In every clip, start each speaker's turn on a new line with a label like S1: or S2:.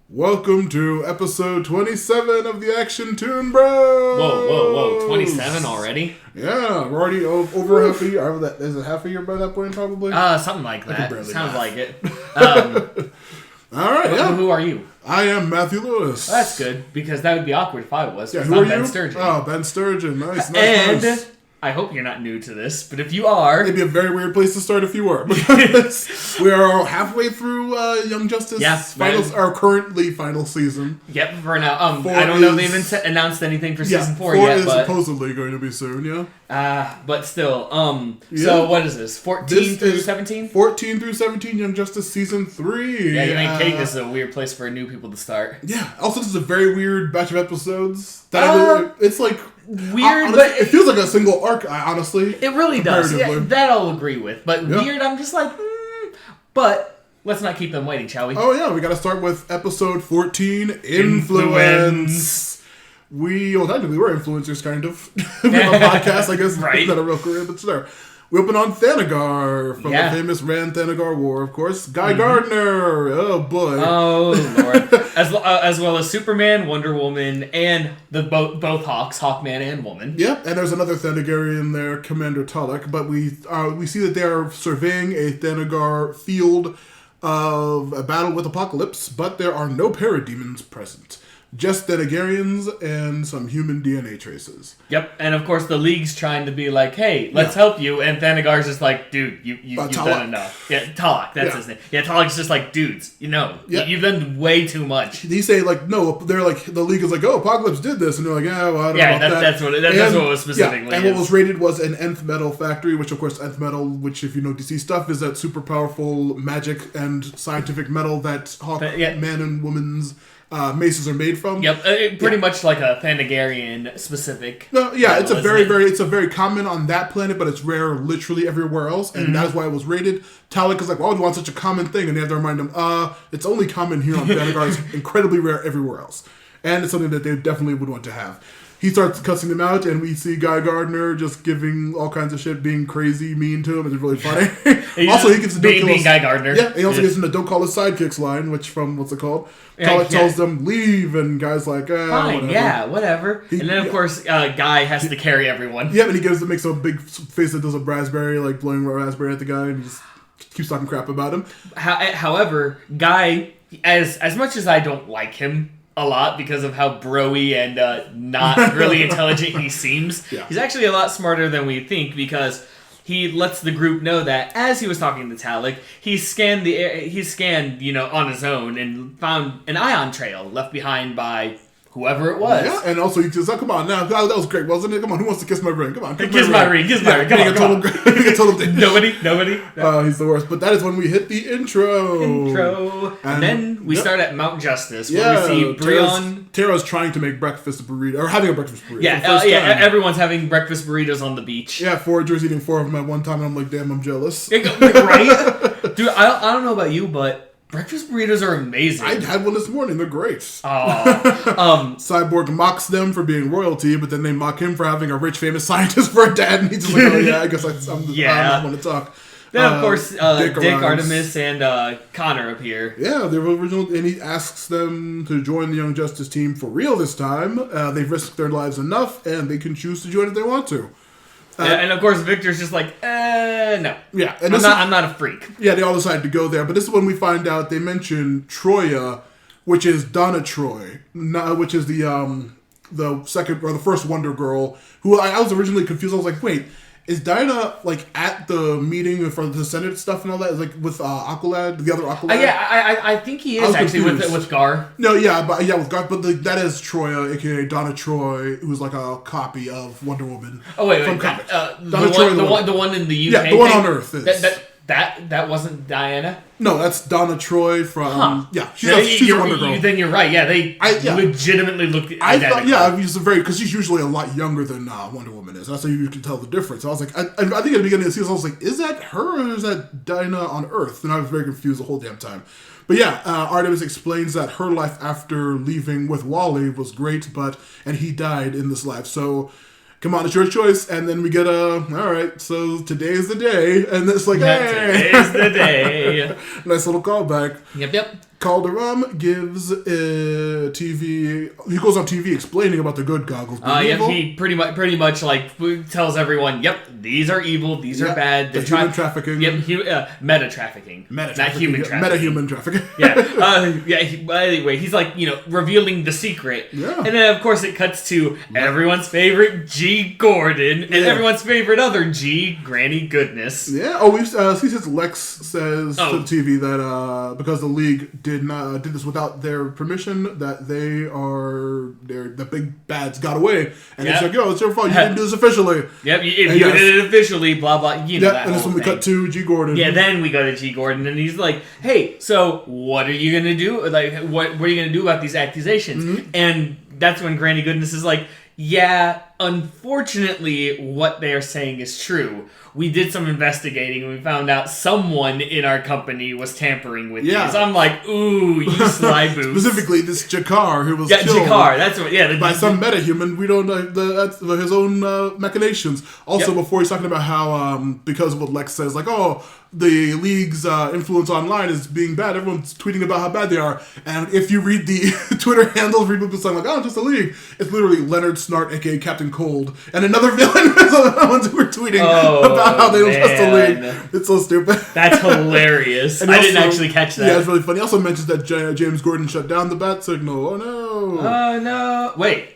S1: Welcome to episode 27 of the Action Toon Bros.
S2: Whoa. 27 already?
S1: Yeah, we're already over half a year. Is it half a year by that point, probably?
S2: Something like that. Sounds like it.
S1: All right, yeah.
S2: Who are you?
S1: I am Matthew Lewis.
S2: That's good, because that would be awkward if I was.
S1: Yeah, who are
S2: Ben
S1: you?
S2: Sturgeon.
S1: Oh, Ben Sturgeon. Nice.
S2: And I hope you're not new to this, but if you are...
S1: It'd be a very weird place to start if you were. Because we are halfway through Young Justice our currently final season.
S2: Yep, for now. I don't know if they've announced anything for season 4 yet.
S1: 4 is supposedly going to be soon, yeah.
S2: But still, so what is this? 14 through 17?
S1: 14 through 17, Young Justice Season 3.
S2: Yeah, you ain't kidding. This is a weird place for new people to start.
S1: Yeah. Also, this is a very weird batch of episodes. It's like...
S2: Weird,
S1: honestly,
S2: but...
S1: It feels like a single arc, honestly.
S2: It really does. Yeah, that I'll agree with. But weird, I'm just like, But let's not keep them waiting, shall we?
S1: Oh, yeah. We got to start with episode 14, Influence. Technically, we're influencers, kind of. We have a podcast, I guess.
S2: Right.
S1: It's not a real career, but sure. We open on Thanagar from the famous Rand-Thanagar War, of course. Guy Gardner. Oh, boy.
S2: Oh, Lord. As well as Superman, Wonder Woman, and both Hawks, Hawkman and Woman.
S1: Yep, and there's another Thanagarian there, Commander Tulloch, but we see that they're surveying a Thanagar field of a battle with Apocalypse, but there are no parademons present. Just Thanagarians and some human DNA traces.
S2: Yep, and of course the League's trying to be like, hey, let's help you, and Thanagar's just like, dude, you've done enough. Yeah, Tulloch, that's his name. Yeah, Tulloch's just like, dudes, you've done way too much.
S1: They say, like, no, they're like, the League is like, oh, Apocalypse did this, and they're like, yeah, well, I don't know about that.
S2: That's what it was specifically.
S1: And what was raided was an nth metal factory, which, of course, nth metal, which, if you know DC stuff, is that super powerful magic and scientific metal that man and woman's maces are made from.
S2: Yep, pretty much like a Thanagarian specific.
S1: No, yeah, it's a very common on that planet, but it's rare literally everywhere else, and that's why it was raided. Talek is like, why would you want such a common thing? And they have to remind him, it's only common here on Thanagar. It's incredibly rare everywhere else, and it's something that they definitely would want to have. He starts cussing them out, and we see Guy Gardner just giving all kinds of shit, being crazy, mean to him. It's really funny. Also, he gives the
S2: being Guy Gardner.
S1: Yeah, he also gives him the "Don't call us sidekicks" line, which from what's it called? Tulloch tells them leave, and Guy's like,
S2: fine, whatever. And then of course, Guy has to carry everyone.
S1: Yeah, and he makes a big face that does a raspberry, like blowing a raspberry at the guy, and he just keeps talking crap about him.
S2: However, Guy, as much as I don't like him a lot because of how bro-y and not really intelligent he seems, he's actually a lot smarter than we think, because he lets the group know that as he was talking to Talek, he scanned on his own and found an ion trail left behind by whoever it was.
S1: Yeah, and also he says, come on now, that was great, wasn't it? Come on, who wants to kiss my ring? Come on,
S2: kiss my ring. Come on. Nobody.
S1: He's the worst. But that is when we hit the intro.
S2: And then we start at Mount Justice, where we see Brion.
S1: Tara's trying to make breakfast burrito, or having a breakfast burrito.
S2: Everyone's having breakfast burritos on the beach.
S1: Yeah, Forager's eating 4 of them at one time, and I'm like, damn, I'm jealous.
S2: Right? Dude, I don't know about you, but breakfast burritos are amazing.
S1: I had one this morning. They're great.
S2: Cyborg
S1: mocks them for being royalty, but then they mock him for having a rich, famous scientist for a dad, and he's just like, oh yeah, I guess I'm not want to talk.
S2: Then, of course, Dick, Artemis, and Connor appear.
S1: Yeah, the original, and he asks them to join the Young Justice team for real this time. They've risked their lives enough, and they can choose to join if they want to.
S2: And of course, Victor's just like, no.
S1: Yeah, and
S2: I'm not a freak.
S1: Yeah, they all decide to go there, but this is when we find out they mention Troya, which is Donna Troy, which is the second or the first Wonder Girl. Who I was originally confused. I was like, wait. Is Dinah, like, at the meeting for the Senate stuff and all that? Like, with Aqualad, the other Aqualad?
S2: I think he is actually with Gar.
S1: No, with Gar, but that is Troya, a.k.a. Donna Troy, who's like a copy of Wonder Woman.
S2: Oh, wait. The one in the UK?
S1: Yeah, the one on Earth is.
S2: That wasn't Diana?
S1: No, that's Donna Troy from... Yeah, she's a Wonder Girl.
S2: Then you're right, they legitimately look identical.
S1: Because she's usually a lot younger than Wonder Woman is. That's how you can tell the difference. I was like, I think at the beginning of the season, I was like, is that her or is that Dinah on Earth? And I was very confused the whole damn time. But yeah, Artemis explains that her life after leaving with Wally was great, and he died in this life. So... come on, it's your choice. And then we get all right, so today's the day. And it's like, hey.
S2: Today's the day.
S1: Nice little callback.
S2: Yep.
S1: Calderon gives TV. He goes on TV explaining about the good goggles.
S2: Yeah, he pretty much like tells everyone, "Yep, these are evil. These are bad.
S1: They're human trafficking.
S2: Yep, meta trafficking, not human trafficking.
S1: Meta-human trafficking.
S2: Anyway, he's like revealing the secret.
S1: Yeah.
S2: And then of course it cuts to everyone's favorite G. Gordon and everyone's favorite other G. Granny Goodness.
S1: Yeah. Oh, we see since Lex says to the TV that because the league did this without their permission, that the big bads got away, and it's like, yo, it's your fault. You didn't do this officially.
S2: Yep, you did it officially. Blah blah. You know that.
S1: And this when we cut to G. Gordon.
S2: Yeah, then we go to G. Gordon, and he's like, "Hey, so what are you gonna do? Like, what are you gonna do about these accusations?"
S1: Mm-hmm.
S2: And that's when Granny Goodness is like, "Yeah, unfortunately, what they are saying is true. We did some investigating and we found out someone in our company was tampering with these." I'm like, ooh, you sly boots.
S1: Specifically, this Jakar who was killed.
S2: Jakar, that's what,
S1: by some metahuman. We don't know that's his own machinations. Also, before he's talking about how, because of what Lex says, like, oh, the League's influence online is being bad. Everyone's tweeting about how bad they are. And if you read the Twitter handles, read people saying like, oh, just the League. It's literally Leonard Snart, aka Captain Cold, and another villain. The ones who were tweeting about how they don't trust the League. It's so stupid.
S2: That's hilarious. I didn't actually catch that.
S1: Yeah, it's really funny. He also mentions that James Gordon shut down the bat signal. Oh no.
S2: Oh no. Wait.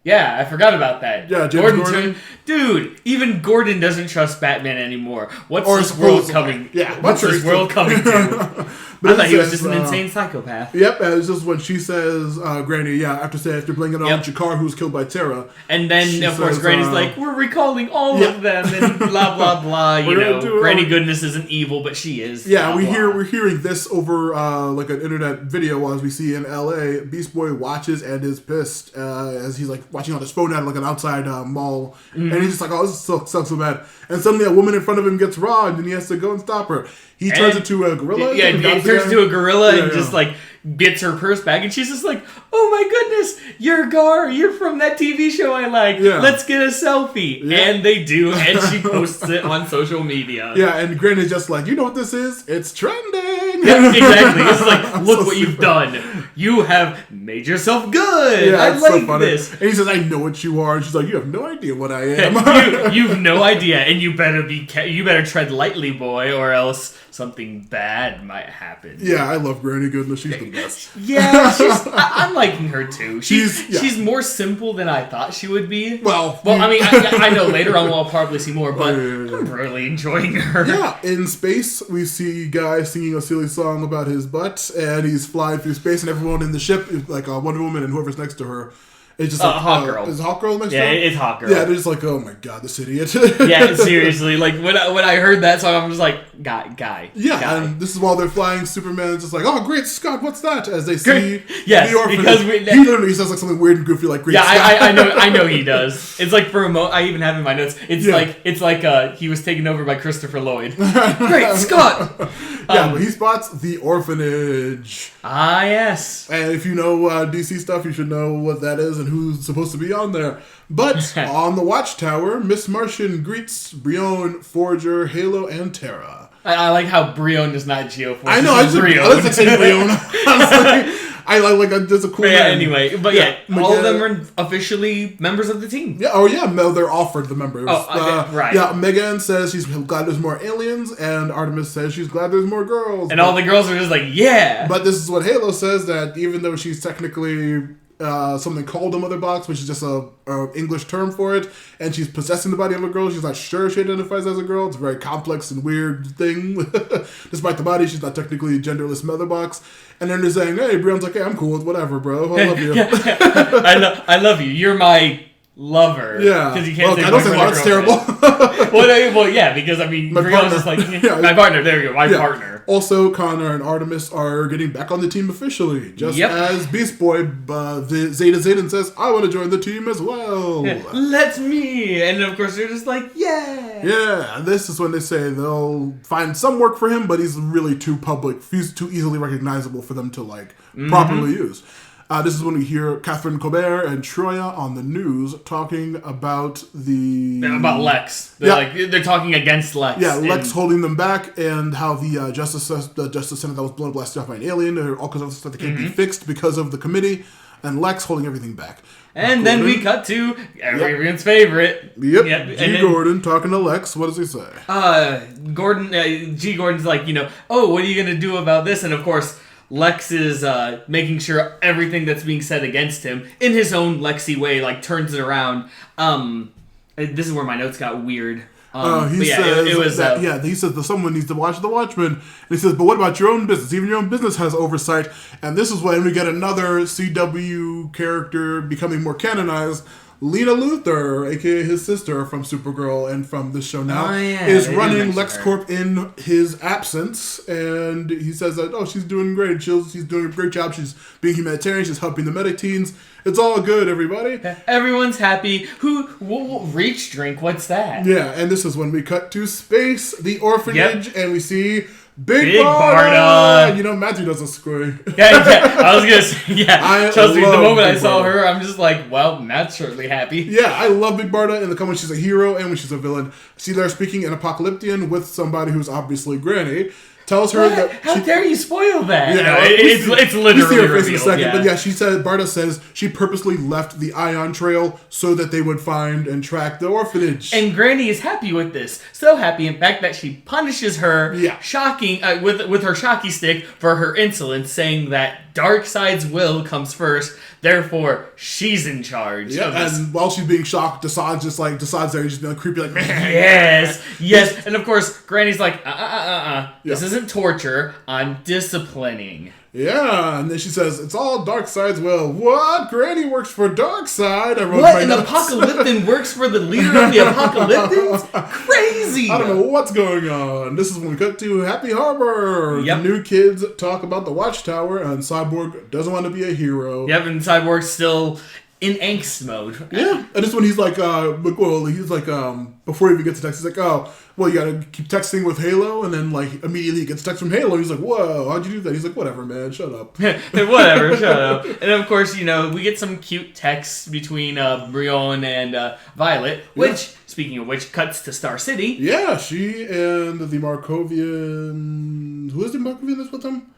S2: Yeah, I forgot about that.
S1: Yeah, James Gordon.
S2: Dude, even Gordon doesn't trust Batman anymore. What's this world coming?
S1: Yeah,
S2: what's this world coming to? I thought he was just an insane psychopath.
S1: Yep, and it's just when she says, Granny, after blaming it on Jakar, who was killed by Terra.
S2: And then, of course, Granny's like, we're recalling all of them, and blah, blah, blah, you know. Granny Goodness isn't evil, but she is.
S1: Yeah,
S2: blah,
S1: we're hearing this over, like, an internet video, as we see in L.A. Beast Boy watches and is pissed, as he's, like, watching on his phone at, like, an outside mall. Mm-hmm. And he's just like, oh, this sucks so bad. And suddenly a woman in front of him gets robbed, and he has to go and stop her. He turns into a gorilla.
S2: Yeah, he turns into a gorilla and just like gets her purse back, and she's just like, "Oh my goodness, you're Gar. You're from that TV show I like. Yeah. Let's get a selfie." Yeah. And they do, and she posts it on social media.
S1: Yeah, and Granny's just like, "You know what this is? It's trending."
S2: Yeah, exactly. It's like, look so what you've done. You have made yourself good. Yeah, I like so this.
S1: And he says, "I know what you are." And she's like, "You have no idea what I am."
S2: You've no idea, and you better tread lightly, boy, or else something bad might happen.
S1: Yeah, I love Granny Goodness. She's the best.
S2: Yeah, I'm liking her too. She's more simple than I thought she would be. Well, I mean, I know later on we'll probably see more, but I'm really enjoying her.
S1: Yeah, in space, we see Guy singing a silly song about his butt, and he's flying through space, and everyone in the ship, like Wonder Woman and whoever's next to her, it's just like
S2: Hawk Girl.
S1: Is Hawk Girl next to
S2: her?
S1: her?
S2: Yeah, it's Hawk Girl.
S1: Yeah, they're just like, oh my god, this idiot.
S2: Yeah, seriously. Like when I heard that song, I'm just like, guy.
S1: Yeah,
S2: guy.
S1: And this is while they're flying. Superman's just like, oh great Scott, what's that? As they see the orphanage.
S2: Because
S1: he literally says like something weird and goofy, like great Scott.
S2: I know he does. It's like for a moment, I even have in my notes. It's like he was taken over by Christopher Lloyd. Great Scott.
S1: But he spots the orphanage.
S2: Ah, yes.
S1: And if you know DC stuff, you should know what that is and who's supposed to be on there. But on the Watchtower, Miss Martian greets Brion, Forger, Halo, and Terra.
S2: I like how Brion is not Geoforce.
S1: I know, I like saying Brion. Honestly, I like there's a cool name.
S2: Anyway, but all of them are officially members of the team.
S1: Yeah, they're offered the members.
S2: Oh, okay, right.
S1: Yeah, Megan says she's glad there's more aliens, and Artemis says she's glad there's more girls.
S2: And all the girls are just like, yeah.
S1: But this is what Halo says, that even though she's technically something called a mother box, which is just a English term for it, and she's possessing the body of a girl, she's not sure she identifies as a girl. It's a very complex and weird thing. Despite the body, she's not technically a genderless mother box. And then they're saying, hey, Brion's like, hey, I'm cool with whatever, bro. I love you.
S2: I love you. You're my lover.
S1: Yeah.
S2: Because you can't say
S1: I don't say that's terrible.
S2: well, yeah, because I mean, Brion's just like, my partner. There we go, my partner.
S1: Also, Connor and Artemis are getting back on the team officially. Just as Beast Boy, Zeta Zayden says, I want to join the team as well.
S2: Yeah. Let me. And of course, they're just like, yeah.
S1: Yeah, and this is when they say they'll find some work for him, but he's really too public. He's too easily recognizable for them to, like, properly use. This is when we hear Catherine Colbert and Troya on the news talking about
S2: Lex. They're talking against Lex.
S1: Yeah, Lex holding them back, and how the Justice Senate that was blown blasted off by an alien, or all kinds of stuff that can't be fixed because of the committee, and Lex holding everything back.
S2: And then we cut to everyone's favorite.
S1: Yep. Gordon talking to Lex. What does he say?
S2: Gordon's like, oh, what are you going to do about this? And of course, Lex is making sure everything that's being said against him, in his own Lexi way, turns it around. This is where my notes got weird.
S1: He says that someone needs to watch The Watchmen. And he says, but what about your own business? Even your own business has oversight. And this is when we get another CW character becoming more canonized. Lena Luthor, a.k.a. his sister from Supergirl and from this show now, is running LexCorp in his absence. And he says that, she's doing great. She's doing a great job. She's being humanitarian. She's helping the medic teens. It's all good, everybody.
S2: Everyone's happy. Reach drink? What's that?
S1: Yeah, and this is when we cut to space, the orphanage, and we see Big
S2: Barda.
S1: Matthew doesn't score.
S2: Yeah. I was gonna say, trust me, the moment I saw her, I'm just like, well, Matt's certainly happy.
S1: Yeah, I love Big Barda in the comics. She's a hero and when she's a villain. See, they're speaking in Apocalyptian with somebody who's obviously Granny. Tells her that
S2: how dare you spoil that? Yeah, it's literally
S1: see her face in a second.
S2: Yeah.
S1: But Barda says she purposely left the Ion Trail so that they would find and track the orphanage.
S2: And Granny is happy with this. So happy, in fact, that she punishes her shocking with her shocky stick for her insolence, saying that Darkseid's will comes first. Therefore, she's in charge.
S1: Yeah, and while she's being shocked, decides there, he's just creepy like,
S2: yes. And of course, Granny's like, This isn't torture. I'm disciplining.
S1: Yeah, and then she says, it's all Darkseid's will. What? Granny works for Darkseid?
S2: What? An Apocalyptian works for the leader of the Apocalyptians? Crazy!
S1: I don't know what's going on. This is when we cut to Happy Harbor.
S2: Yep.
S1: The new kids talk about the Watchtower, and Cyborg doesn't want to be a hero.
S2: Yep, and Cyborg's still in angst mode.
S1: Yeah, and this one he's like, before he even gets to text, he's like, you gotta keep texting with Halo, and then immediately he gets text from Halo. He's like, whoa, how'd you do that? He's like, whatever, man, shut up.
S2: Whatever, shut up. And of course, we get some cute texts between Brion and Violet, which, speaking of which, cuts to Star City.
S1: Yeah, she and the Markovian. Who is the Markovian that's with them?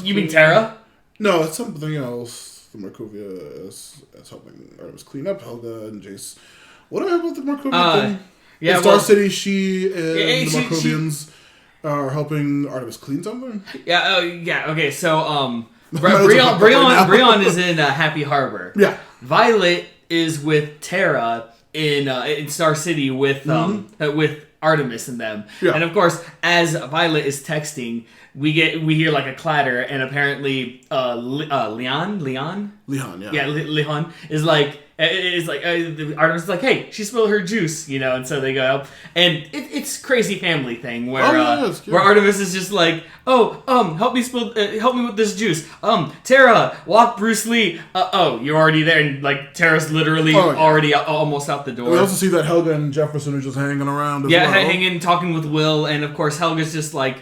S2: You mean Tara?
S1: No, it's something else. The Markovia is helping Artemis clean up Helga and Jace. What do I have about the Markovia thing? Yeah, in Star City, she and the Markovians are helping Artemis clean something?
S2: Okay, so Brion is in Happy Harbor.
S1: Yeah.
S2: Violet is with Tara in Star City with Artemis and them. Yeah. And of course, as Violet is texting, we hear a clatter, and apparently Leon, Leon is like Artemis is like, hey, she spilled her juice, and so they go up, and it's crazy family thing where Artemis is just like, help me with this juice, Tara, walk Bruce Lee, you're already there, and Tara's literally already almost out the door.
S1: We also see that Helga and Jefferson are just hanging around as well.
S2: Hanging, talking with Will, and of course Helga's just like,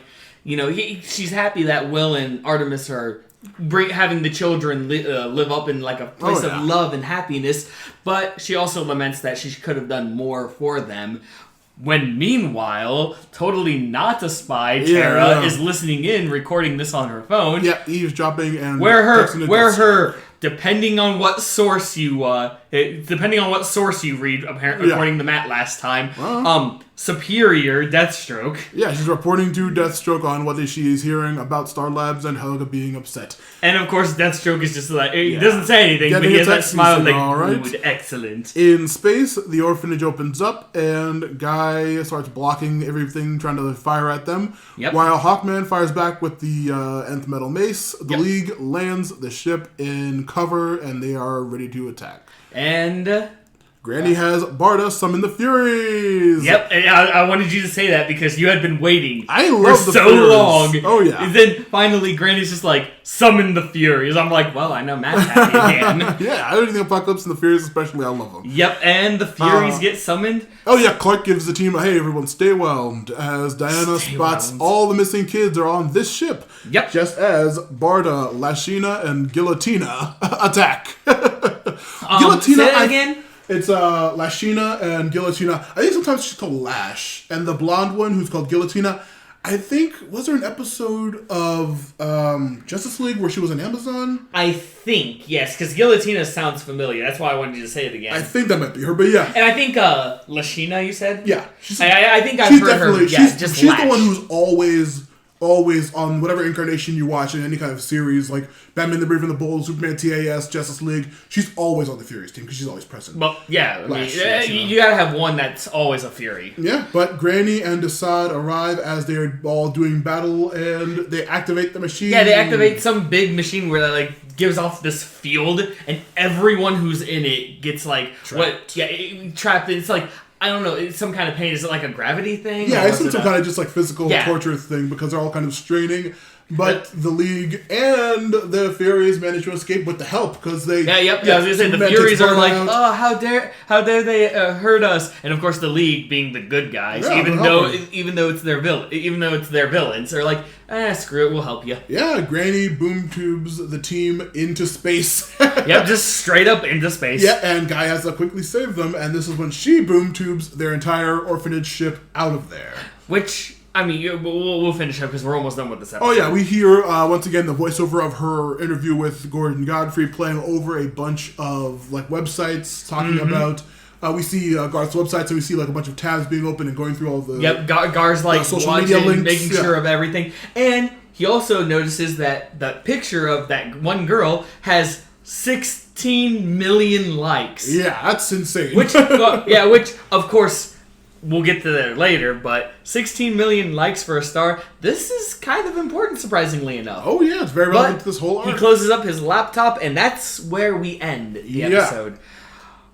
S2: she's happy that Will and Artemis are having the children live up in a place of love and happiness, but she also laments that she could have done more for them. When meanwhile, totally not a spy, Tara is listening in, recording this on her phone.
S1: Yeah, eavesdropping and
S2: depending on what source you read, according to Matt last time, superior Deathstroke.
S1: Yeah, she's reporting to Deathstroke on what she is hearing about Star Labs and Helga being upset.
S2: And of course, Deathstroke is just like, he doesn't say anything, but he has that smile good, excellent.
S1: In space, the orphanage opens up, and Guy starts blocking everything, trying to fire at them. Yep. While Hawkman fires back with the nth metal mace, the League lands the ship in cover, and they are ready to attack.
S2: And
S1: Granny has Barda summon the Furies.
S2: Yep, and I wanted you to say that because you had been waiting
S1: for
S2: so
S1: Furies.
S2: long.
S1: Oh, yeah.
S2: And then finally Granny's just like, summon the Furies. I'm like, well, I know Matt's happy again.
S1: Yeah, I don't think Apocalypse and the Furies especially, I love them.
S2: Yep, and the Furies get summoned.
S1: Oh, yeah, Clark gives the team a, hey, everyone, stay whelmed, as Diana spots all the missing kids are on this ship.
S2: Yep.
S1: Just as Barda, Lashina, and Guillotina attack. Guillotina,
S2: say that again?
S1: It's Lashina and Guillotina. I think sometimes she's called Lash. And the blonde one who's called Guillotina, I think, was there an episode of Justice League where she was an Amazon?
S2: I think, yes, because Guillotina sounds familiar. That's why I wanted you to say it again.
S1: I think that might be her, but yeah.
S2: And I think Lashina, you said?
S1: Yeah.
S2: I think I've heard her. Yeah,
S1: she's the one who's always on whatever incarnation you watch in any kind of series, like Batman the Brave and the Bold, Superman TAS, Justice League. She's always on the Furies team because she's always present.
S2: Well, yeah, you gotta have one that's always a Fury.
S1: Yeah, but Granny and Desaad arrive as they're all doing battle, and they activate the machine.
S2: Yeah, they activate some big machine where that like gives off this field, and everyone who's in it gets like trapped. Trapped. It's like, I don't know, it's some kind of pain. Is it like a gravity thing?
S1: Yeah, it's some kind of just like physical torture thing because they're all kind of straining. But the League and the Furies manage to escape with the help because they...
S2: I was going to say, the Furies are like, oh, how dare they hurt us? And of course the League, being the good guys, even though it's their villains, are like, screw it, we'll help you.
S1: Yeah, Granny boom tubes the team into space.
S2: Yep, just straight up into space.
S1: Yeah, and Guy has to quickly save them, and this is when she boom tubes their entire orphanage ship out of there.
S2: Which... I mean, we'll finish up because we're almost done with this episode.
S1: Oh, yeah. We hear, once again, the voiceover of her interview with Gordon Godfrey playing over a bunch of, like, websites talking about... we see Garth's websites, and we see, like, a bunch of tabs being opened and going through all the...
S2: Yep, Gar's, like,
S1: social
S2: watching,
S1: media links,
S2: making sure of everything. And he also notices that the picture of that one girl has 16 million likes.
S1: Yeah, that's insane.
S2: Which, of course... We'll get to that later, but 16 million likes for a star, this is kind of important, surprisingly enough.
S1: Oh, yeah, it's very relevant to this whole arc.
S2: He closes up his laptop, and that's where we end the episode.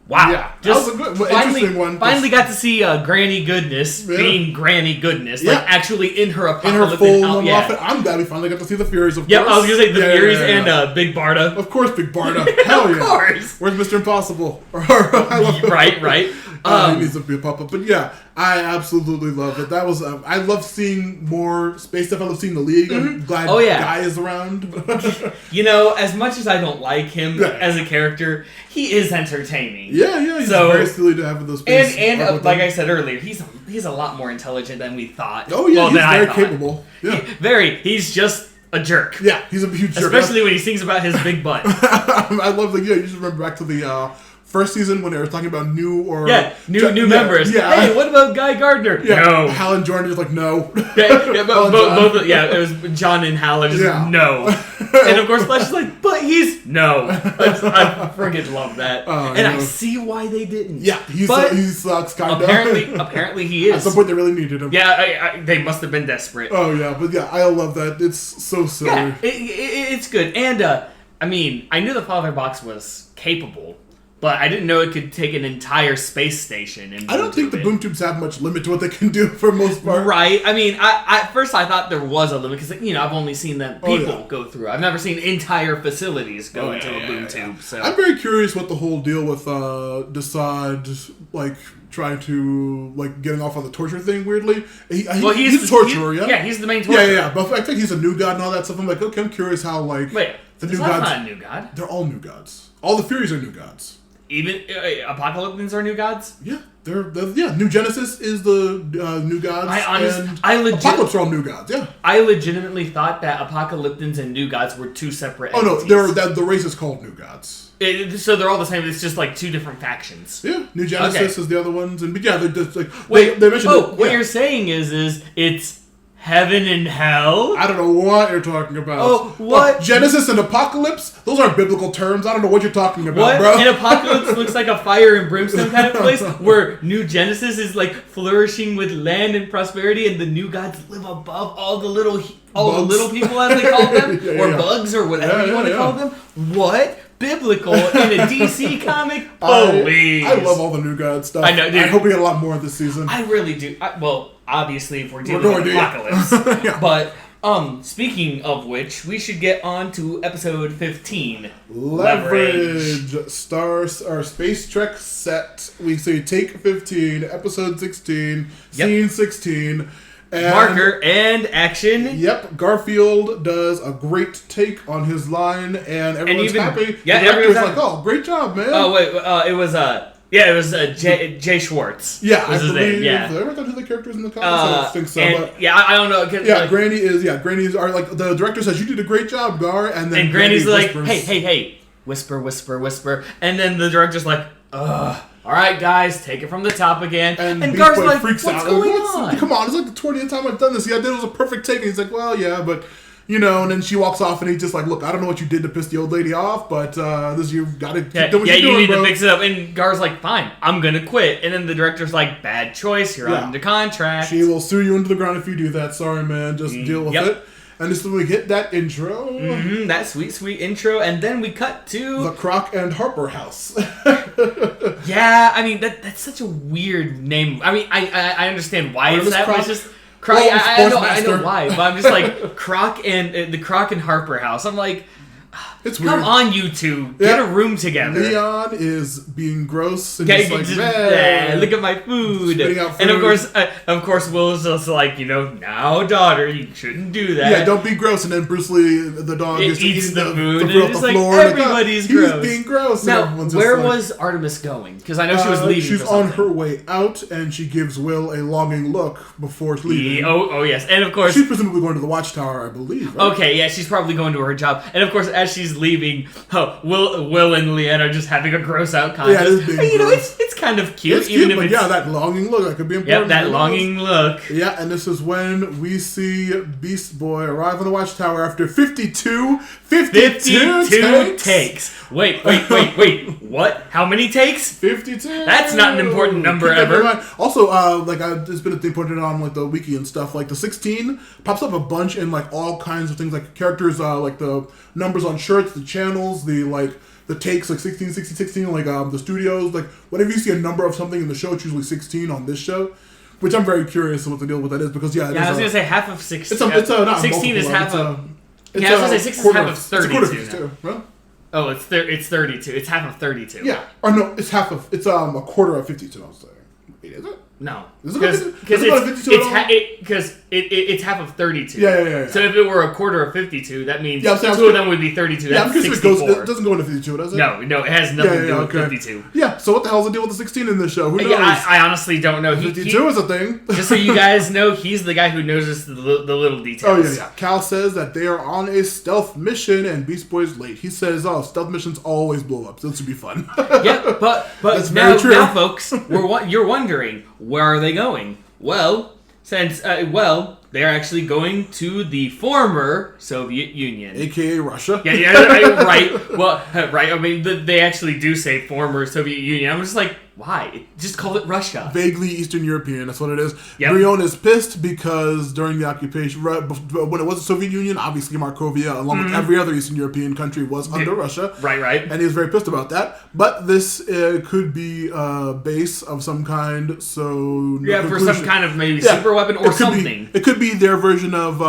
S2: Wow.
S1: Yeah, that was a good, interesting one.
S2: Finally got to see Granny Goodness being Granny Goodness, like actually in her apocalyptic
S1: outfit. I'm glad we finally got to see the Furies, of course.
S2: Yep, I was going to say the Furies and Big Barda.
S1: Of course, Big Barda. Hell yeah. Of course. Where's Mr. Impossible?
S2: Right.
S1: He needs to be a pop-up. But yeah, I absolutely love it. That was I love seeing more space stuff. I love seeing the League. I'm glad Guy is around.
S2: You know, as much as I don't like him as a character, he is entertaining.
S1: Yeah, he's very silly to have in those space.
S2: And like I said earlier, he's a lot more intelligent than we thought.
S1: Oh yeah, he's very capable. Yeah.
S2: He's just a jerk.
S1: Yeah, he's a huge jerk.
S2: Especially when he sings about his big butt.
S1: I love you just remember back to the first season when they were talking about new members.
S2: Yeah. Hey, what about Guy Gardner?
S1: Yeah.
S2: No.
S1: Hal and Jordan just like no.
S2: Both. Yeah, it was John and Hal. Just no. And of course, Flash is like, but he's no. I friggin' love that, I see why they didn't.
S1: Yeah, he sucks kind of.
S2: Apparently, he is.
S1: At some point, they really needed him.
S2: Yeah, they must have been desperate.
S1: Oh yeah, but yeah, I love that. It's so silly.
S2: Yeah, it's good, and I mean, I knew the Father Box was capable. But I didn't know it could take an entire space station. And
S1: I don't think the boom tubes have much limit to what they can do for most part.
S2: Right. I mean, at first I thought there was a limit because, I've only seen people go through. I've never seen entire facilities go into a boom tube. So
S1: I'm very curious what the whole deal with Desaad, like, trying to, like, getting off on the torture thing weirdly. He's a torturer,
S2: Yeah, he's the main torturer.
S1: Yeah. But I think he's a new god and all that stuff. I'm like, okay, I'm curious how, like,
S2: the new gods... not a new god.
S1: They're all new gods. All the Furies are new gods.
S2: Even Apocalyptans are new gods?
S1: Yeah, they're New Genesis is the new gods. Apocalypse are all new gods. Yeah,
S2: I legitimately thought that Apocalyptans and new gods were two separate entities.
S1: Oh no, the race is called new gods.
S2: So they're all the same. It's just like two different factions.
S1: Yeah, New Genesis is the other ones, but they're just like they mentioned.
S2: What you're saying is it's heaven and hell?
S1: I don't know what you're talking about.
S2: Oh, what?
S1: Genesis and Apocalypse? Those are biblical terms. I don't know what you're talking about, bro.
S2: And Apocalypse looks like a fire and brimstone kind of place where New Genesis is like flourishing with land and prosperity, and the new gods live above all the little people, as they call them, or bugs, or whatever you want to call them. What? biblical in a DC comic? Please.
S1: I love all the New God stuff.
S2: I know, dude.
S1: I hope we get a lot more this season.
S2: I really do. Well, obviously, if we're dealing with Apocalypse.
S1: Yeah.
S2: But, speaking of which, we should get on to episode 15.
S1: Leverage. Space Trek set. We say take 15, episode 16, scene 16. And
S2: marker and action.
S1: Yep, Garfield does a great take on his line, and everyone's happy.
S2: Yeah,
S1: everyone's like, "Oh, great job, man!"
S2: Oh wait, it was Jay Schwartz.
S1: Yeah,
S2: was his name. Yeah,
S1: I ever thought who the characters in the comics? I don't think so. But
S2: I don't know.
S1: Granny's are like the director says, "You did a great job, Gar," and then
S2: Granny's like,
S1: whispers,
S2: "Hey, whisper, whisper, whisper," and then the director's like, "Ugh. All right, guys, take it from the top again." And Gar's like, freaks "What's going on?
S1: Come on, it's like the 20th time I've done this. Yeah, I did. It was a perfect take." And he's like, "Well, yeah, but And then she walks off, and he's just like, "Look, I don't know what you did to piss the old lady off, but you got to keep doing what you're doing,
S2: you need
S1: bro.
S2: to fix it up." And Gar's like, "Fine, I'm gonna quit." And then the director's like, "Bad choice. You're under contract.
S1: She will sue you into the ground if you do that. Sorry, man. Just deal with it." And this is when we hit that intro.
S2: Mm-hmm, that sweet, sweet intro. And then we cut to...
S1: the Croc and Harper house.
S2: Yeah, I mean, that's such a weird name. I mean, I understand why it's that, but it's just... Croc, I know why, but I'm just like, Croc and... the Croc and Harper house. I'm like...
S1: It's
S2: weird. Come on, you two. Get a room together.
S1: Leon is being gross and
S2: just
S1: like,
S2: look at my food.
S1: And
S2: of course, Will's just like, now, daughter, you shouldn't do that.
S1: Yeah, don't be gross. And then Bruce Lee, the dog,
S2: eats the food.
S1: And it's
S2: like,
S1: floor.
S2: Everybody's gross.
S1: He's being gross.
S2: Now, where was Artemis going? Because I know she was leaving.
S1: She's on her way out, and she gives Will a longing look before leaving.
S2: Oh, yes. And of course...
S1: she's presumably going to the Watchtower, I believe, right?
S2: Okay, yeah, she's probably going to her job. And of course, as she's leaving, Will and Leanne are just having a gross out contest.
S1: Yeah,
S2: it's kind of cute.
S1: It's cute, but that longing look, that could be important.
S2: Yep, that longing look.
S1: Yeah, and this is when we see Beast Boy arrive on the Watchtower after 52 takes.
S2: Wait, what? How many takes?
S1: 52.
S2: That's not an important number ever.
S1: Also, there's been a thing pointed on like the wiki and stuff. Like the 16 pops up a bunch in like all kinds of things, like characters, like the numbers on shirts, the channels, the takes, like 16, 16, 16, like the studios. Like whenever you see a number of something in the show, it's usually 16 on this show. Which I'm very curious what the deal with that is, because I was
S2: gonna say half of 16.
S1: It's not
S2: 16 is half of. I was gonna say 6 is half of 32.
S1: It's a quarter of 52, right?
S2: Oh, it's 32. It's half of 32.
S1: Yeah. Or no, it's half of. It's a quarter of 52. I was saying. Wait, is it?
S2: No,
S1: because
S2: it's half of 32.
S1: Yeah.
S2: So if it were a quarter of 52, that means two of them would be 32. That's 64.
S1: It doesn't go into 52, does it?
S2: No, it has nothing to do with 52.
S1: Yeah, so what the hell's the deal with the 16 in this show? Who knows?
S2: Yeah, I honestly don't know.
S1: 52 is a thing.
S2: Just so you guys know, he's the guy who notices the little details.
S1: Oh, yeah. Cal says that they are on a stealth mission and Beast Boy's late. He says, stealth missions always blow up, so this would be fun.
S2: Yeah, but now, folks, you're wondering, where are they going? Well, they're actually going to the former Soviet Union,
S1: aka Russia.
S2: Yeah, right. Well, right. I mean, they actually do say former Soviet Union. I'm just like, why? Just call it Russia.
S1: Vaguely Eastern European. That's what it is.
S2: Yep.
S1: Brion is pissed because during the occupation, when it was the Soviet Union, obviously Markovia, along with every other Eastern European country, was under Russia.
S2: Right.
S1: And he was very pissed about that. But this could be a base of some kind. So
S2: for some kind of maybe super weapon or something.
S1: It could be their version of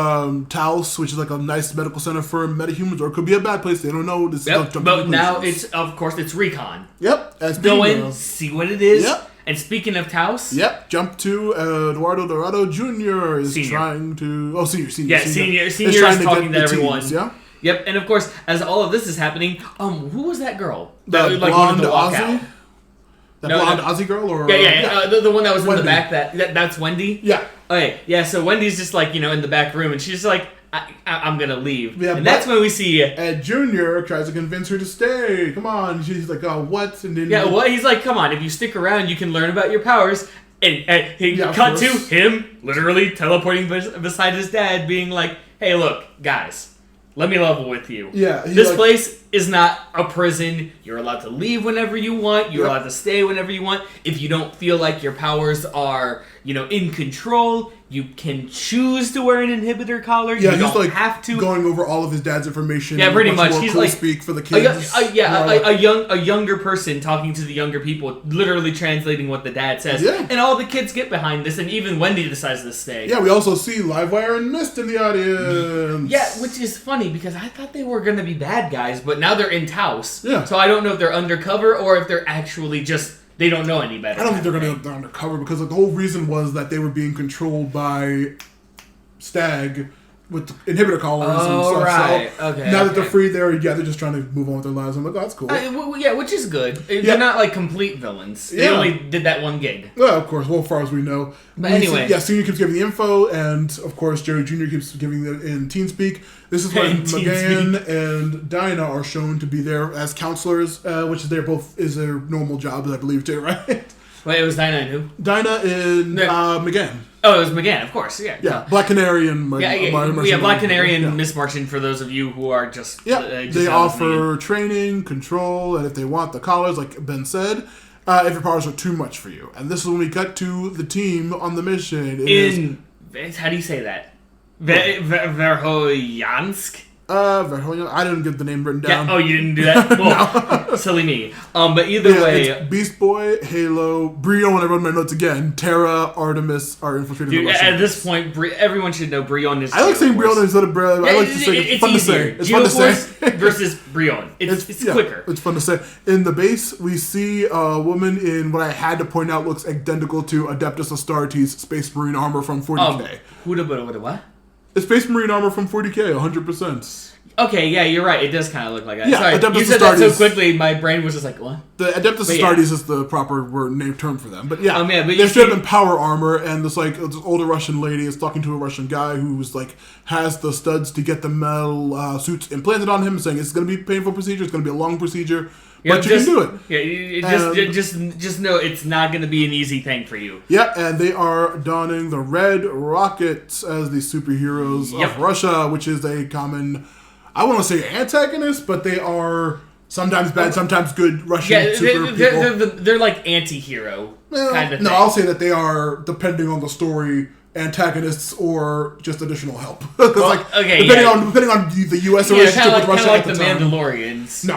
S1: Taos, which is like a nice medical center for metahumans, or it could be a bad place. They don't know.
S2: But now it's recon.
S1: Yep.
S2: Go in, see what it is.
S1: Yep.
S2: And speaking of Taos...
S1: Yep, jump to Eduardo Dorado Jr. is trying to... Oh, senior.
S2: Yeah, senior is talking to everyone.
S1: Teams, yeah?
S2: Yep, and of course, as all of this is happening, who was that girl?
S1: That blonde Aussie? Blonde Aussie girl? Or
S2: Yeah. The one that was Wendy. In the back, that's Wendy?
S1: Yeah.
S2: Okay, yeah, so Wendy's just like, in the back room, and she's like, I'm gonna leave.
S1: Yeah,
S2: and that's when we see
S1: Ed Jr. tries to convince her to stay. Come on. She's like, oh, what? And then
S2: he's like, come on, if you stick around, you can learn about your powers. And he cut to him literally teleporting beside his dad, being like, hey, look, guys, let me level with you.
S1: Yeah.
S2: This place is not a prison. You're allowed to leave whenever you want. You're allowed to stay whenever you want. If you don't feel like your powers are, in control, You can choose to wear an inhibitor collar.
S1: Yeah,
S2: you
S1: he's
S2: don't
S1: like
S2: have to.
S1: going over all of his dad's information.
S2: Yeah, pretty much.
S1: He's
S2: like
S1: speak for the kids.
S2: A younger person talking to the younger people, literally translating what the dad says.
S1: Yeah.
S2: And all the kids get behind this, and even Wendy decides to stay.
S1: Yeah, we also see Livewire and Mist in the audience.
S2: Yeah, which is funny because I thought they were going to be bad guys, but now they're in Taos.
S1: Yeah.
S2: So I don't know if they're undercover or if they're actually just. They don't know any better.
S1: I don't think they're going to go undercover because the whole reason was that they were being controlled by Stag with inhibitor collars and stuff.
S2: Right.
S1: So
S2: okay.
S1: now that they're free, they're just trying to move on with their lives. I'm like, oh, that's cool.
S2: Yeah, which is good. They're not like complete villains. They only did that one gig.
S1: Well, of course. Well, as far as we know.
S2: But anyway.
S1: Senior keeps giving the info, and of course, Jerry Jr. keeps giving it in TeenSpeak. This is when McGann and Dinah are shown to be there as counselors, which is their normal jobs, I believe, too, right?
S2: Wait, it was Dinah and who?
S1: Dinah and McGann.
S2: Oh, it was McGann, of course, yeah.
S1: Yeah, Black Canary and
S2: Black Canary and Miss Martian, for those of you who are just...
S1: they offer training, control, and if they want the collars, like Ben said, if your powers are too much for you. And this is when we cut to the team on the mission.
S2: How do you say that? Verhoyansk?
S1: I didn't get the name written down.
S2: Yeah. Oh, you didn't do that? Well, no. Silly me. But either way...
S1: It's Beast Boy, Halo, Brion, when I wrote my notes again, Terra, Artemis are infiltrating the Russian.
S2: At this point, everyone should know Brion is...
S1: I like saying Brion instead of Brion. I like to say it's fun
S2: easier.
S1: to say. It's fun to say.
S2: Versus Brion. It's quicker.
S1: It's fun to say. In the base, we see a woman in what I had to point out looks identical to Adeptus Astartes Space Marine armor from 40K.
S2: What?
S1: It's Space Marine armor from 40K, 100%.
S2: Okay, yeah, you're right. It does kind of look like that.
S1: Yeah,
S2: sorry,
S1: Adeptus
S2: you said
S1: Astartes,
S2: that so quickly, my brain was just like, what?
S1: The Adeptus Astartes is the proper name term for them. But yeah, they're straight up in power armor, and this older Russian lady is talking to a Russian guy who's has the studs to get the metal suits implanted on him, saying it's going to be a painful procedure, it's going to be a long procedure, but you can do it.
S2: Yeah, just know it's not going to be an easy thing for you.
S1: Yeah, and they are donning the red rockets as the superheroes of Russia, which is a common... I won't say antagonist, but they are sometimes bad, sometimes good Russian super people.
S2: They're like anti-hero kind of thing.
S1: No, I'll say that they are, depending on the story, antagonists or just additional help. Depending on the U.S. relationship with Russia
S2: like
S1: at the
S2: the
S1: time.
S2: Mandalorians.
S1: No,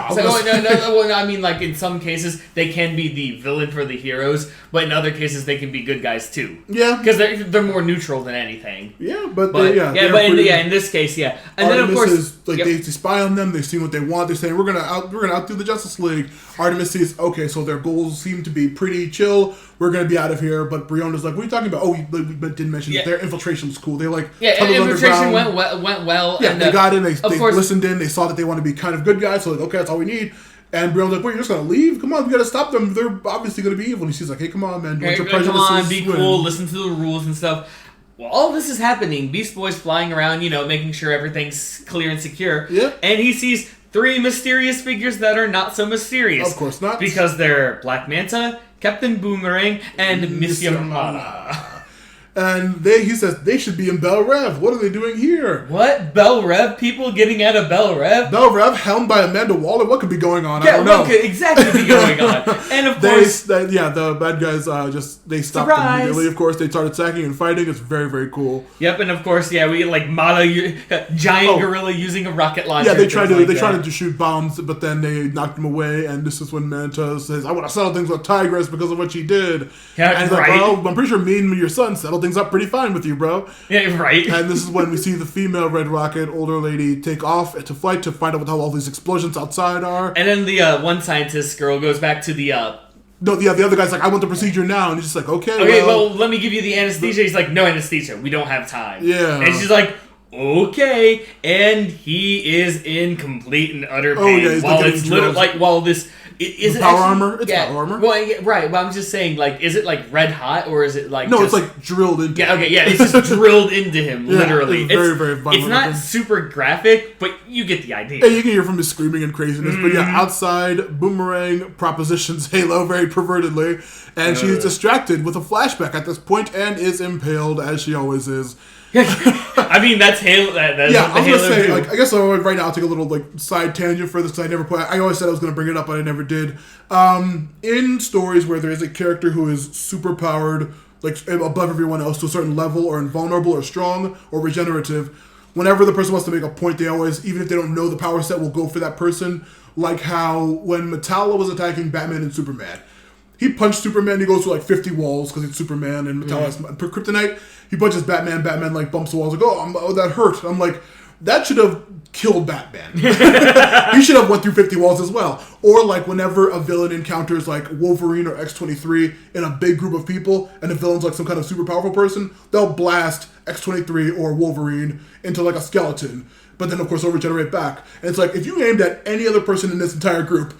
S2: I mean, like in some cases they can be the villain for the heroes, but in other cases they can be good guys too.
S1: Yeah,
S2: because they're more neutral than anything.
S1: Yeah, but
S2: in this case, yeah. And
S1: Artemis
S2: then of course,
S1: is, they spy on them. They've seen what they want. They're saying we're gonna outdo the Justice League. Artemis sees so their goals seem to be pretty chill. We're gonna be out of here. But Briona's like, what are you talking about? Oh, we didn't mention that their infiltration was cool. They
S2: infiltration went well.
S1: Yeah,
S2: and,
S1: they got in. They listened in. They saw that they want to be kind of good guys. So okay, that's all we need. And Brion's like, wait, you're just gonna leave? Come on, we gotta stop them. They're obviously gonna be evil. And she's like, hey, come on, man.
S2: Come on, be cool. Listen to the rules and stuff. Well, all this is happening. Beast Boy's flying around, making sure everything's clear and secure.
S1: Yeah.
S2: And he sees 3 mysterious figures that are not so mysterious.
S1: Of course not.
S2: Because they're Black Manta, Captain Boomerang, and Miss Yamada.
S1: And he says they should be in Bel Rev. What are they doing here?
S2: What? Bel Rev? People getting out of Bel Rev?
S1: Bel Rev, helmed by Amanda Waller. What could be going on?
S2: Yeah,
S1: I don't know.
S2: What could exactly be going on? And of course...
S1: the bad guys they stopped immediately. Of course, they started attacking and fighting. It's very, very cool.
S2: Yep, and of course, we get Mata, giant gorilla using a rocket launcher.
S1: Yeah, they tried to shoot bombs, but then they knocked them away, and this is when Manta says, I want to settle things with Tigress because of what she did.
S2: Yeah,
S1: and
S2: right.
S1: I'm pretty sure me and your son settled things up pretty fine with you, bro.
S2: Yeah, right.
S1: And this is when we see the female Red Rocket, older lady, take off to flight to find out what the hell all these explosions outside are.
S2: And then the one scientist girl goes back to the...
S1: the other guy's like, I want the procedure now. And he's just like,
S2: okay, well, let me give you the anesthesia. He's like, no anesthesia. We don't have time.
S1: Yeah.
S2: And she's like, okay. And he is in complete and utter pain.
S1: Oh, yeah,
S2: while it's literally, while this... Is it
S1: power armor? It's power armor.
S2: Well, right, but I'm just saying, is it red hot or is it
S1: No, it's drilled into him.
S2: Okay, it's just drilled into him, literally.
S1: It's very, very violent.
S2: It's not super graphic, but you get the idea.
S1: Yeah, you can hear from his screaming and craziness. Mm-hmm. But outside, Boomerang propositions Halo very pervertedly, and she's distracted with a flashback at this point and is impaled, as she always is.
S2: I mean, that's Halo. That's
S1: I was gonna say, I guess right now I'll take a little side tangent for this because I always said I was gonna bring it up, but I never did. In stories where there is a character who is super powered, like above everyone else to a certain level, or invulnerable, or strong, or regenerative. Whenever the person wants to make a point, they always, even if they don't know the power set, will go for that person. Like how when Metallo was attacking Batman and Superman, he punched Superman, he goes through like 50 walls because it's Superman and Metallo has kryptonite. He punches Batman, Batman like bumps the walls, like, oh, that hurt. I'm like, that should have killed Batman. He should have went through 50 walls as well. Or like whenever a villain encounters like Wolverine or X-23 in a big group of people, and the villain's like some kind of super powerful person, they'll blast X-23 or Wolverine into like a skeleton. But then, of course, they'll regenerate back. And it's like, if you aimed at any other person in this entire group,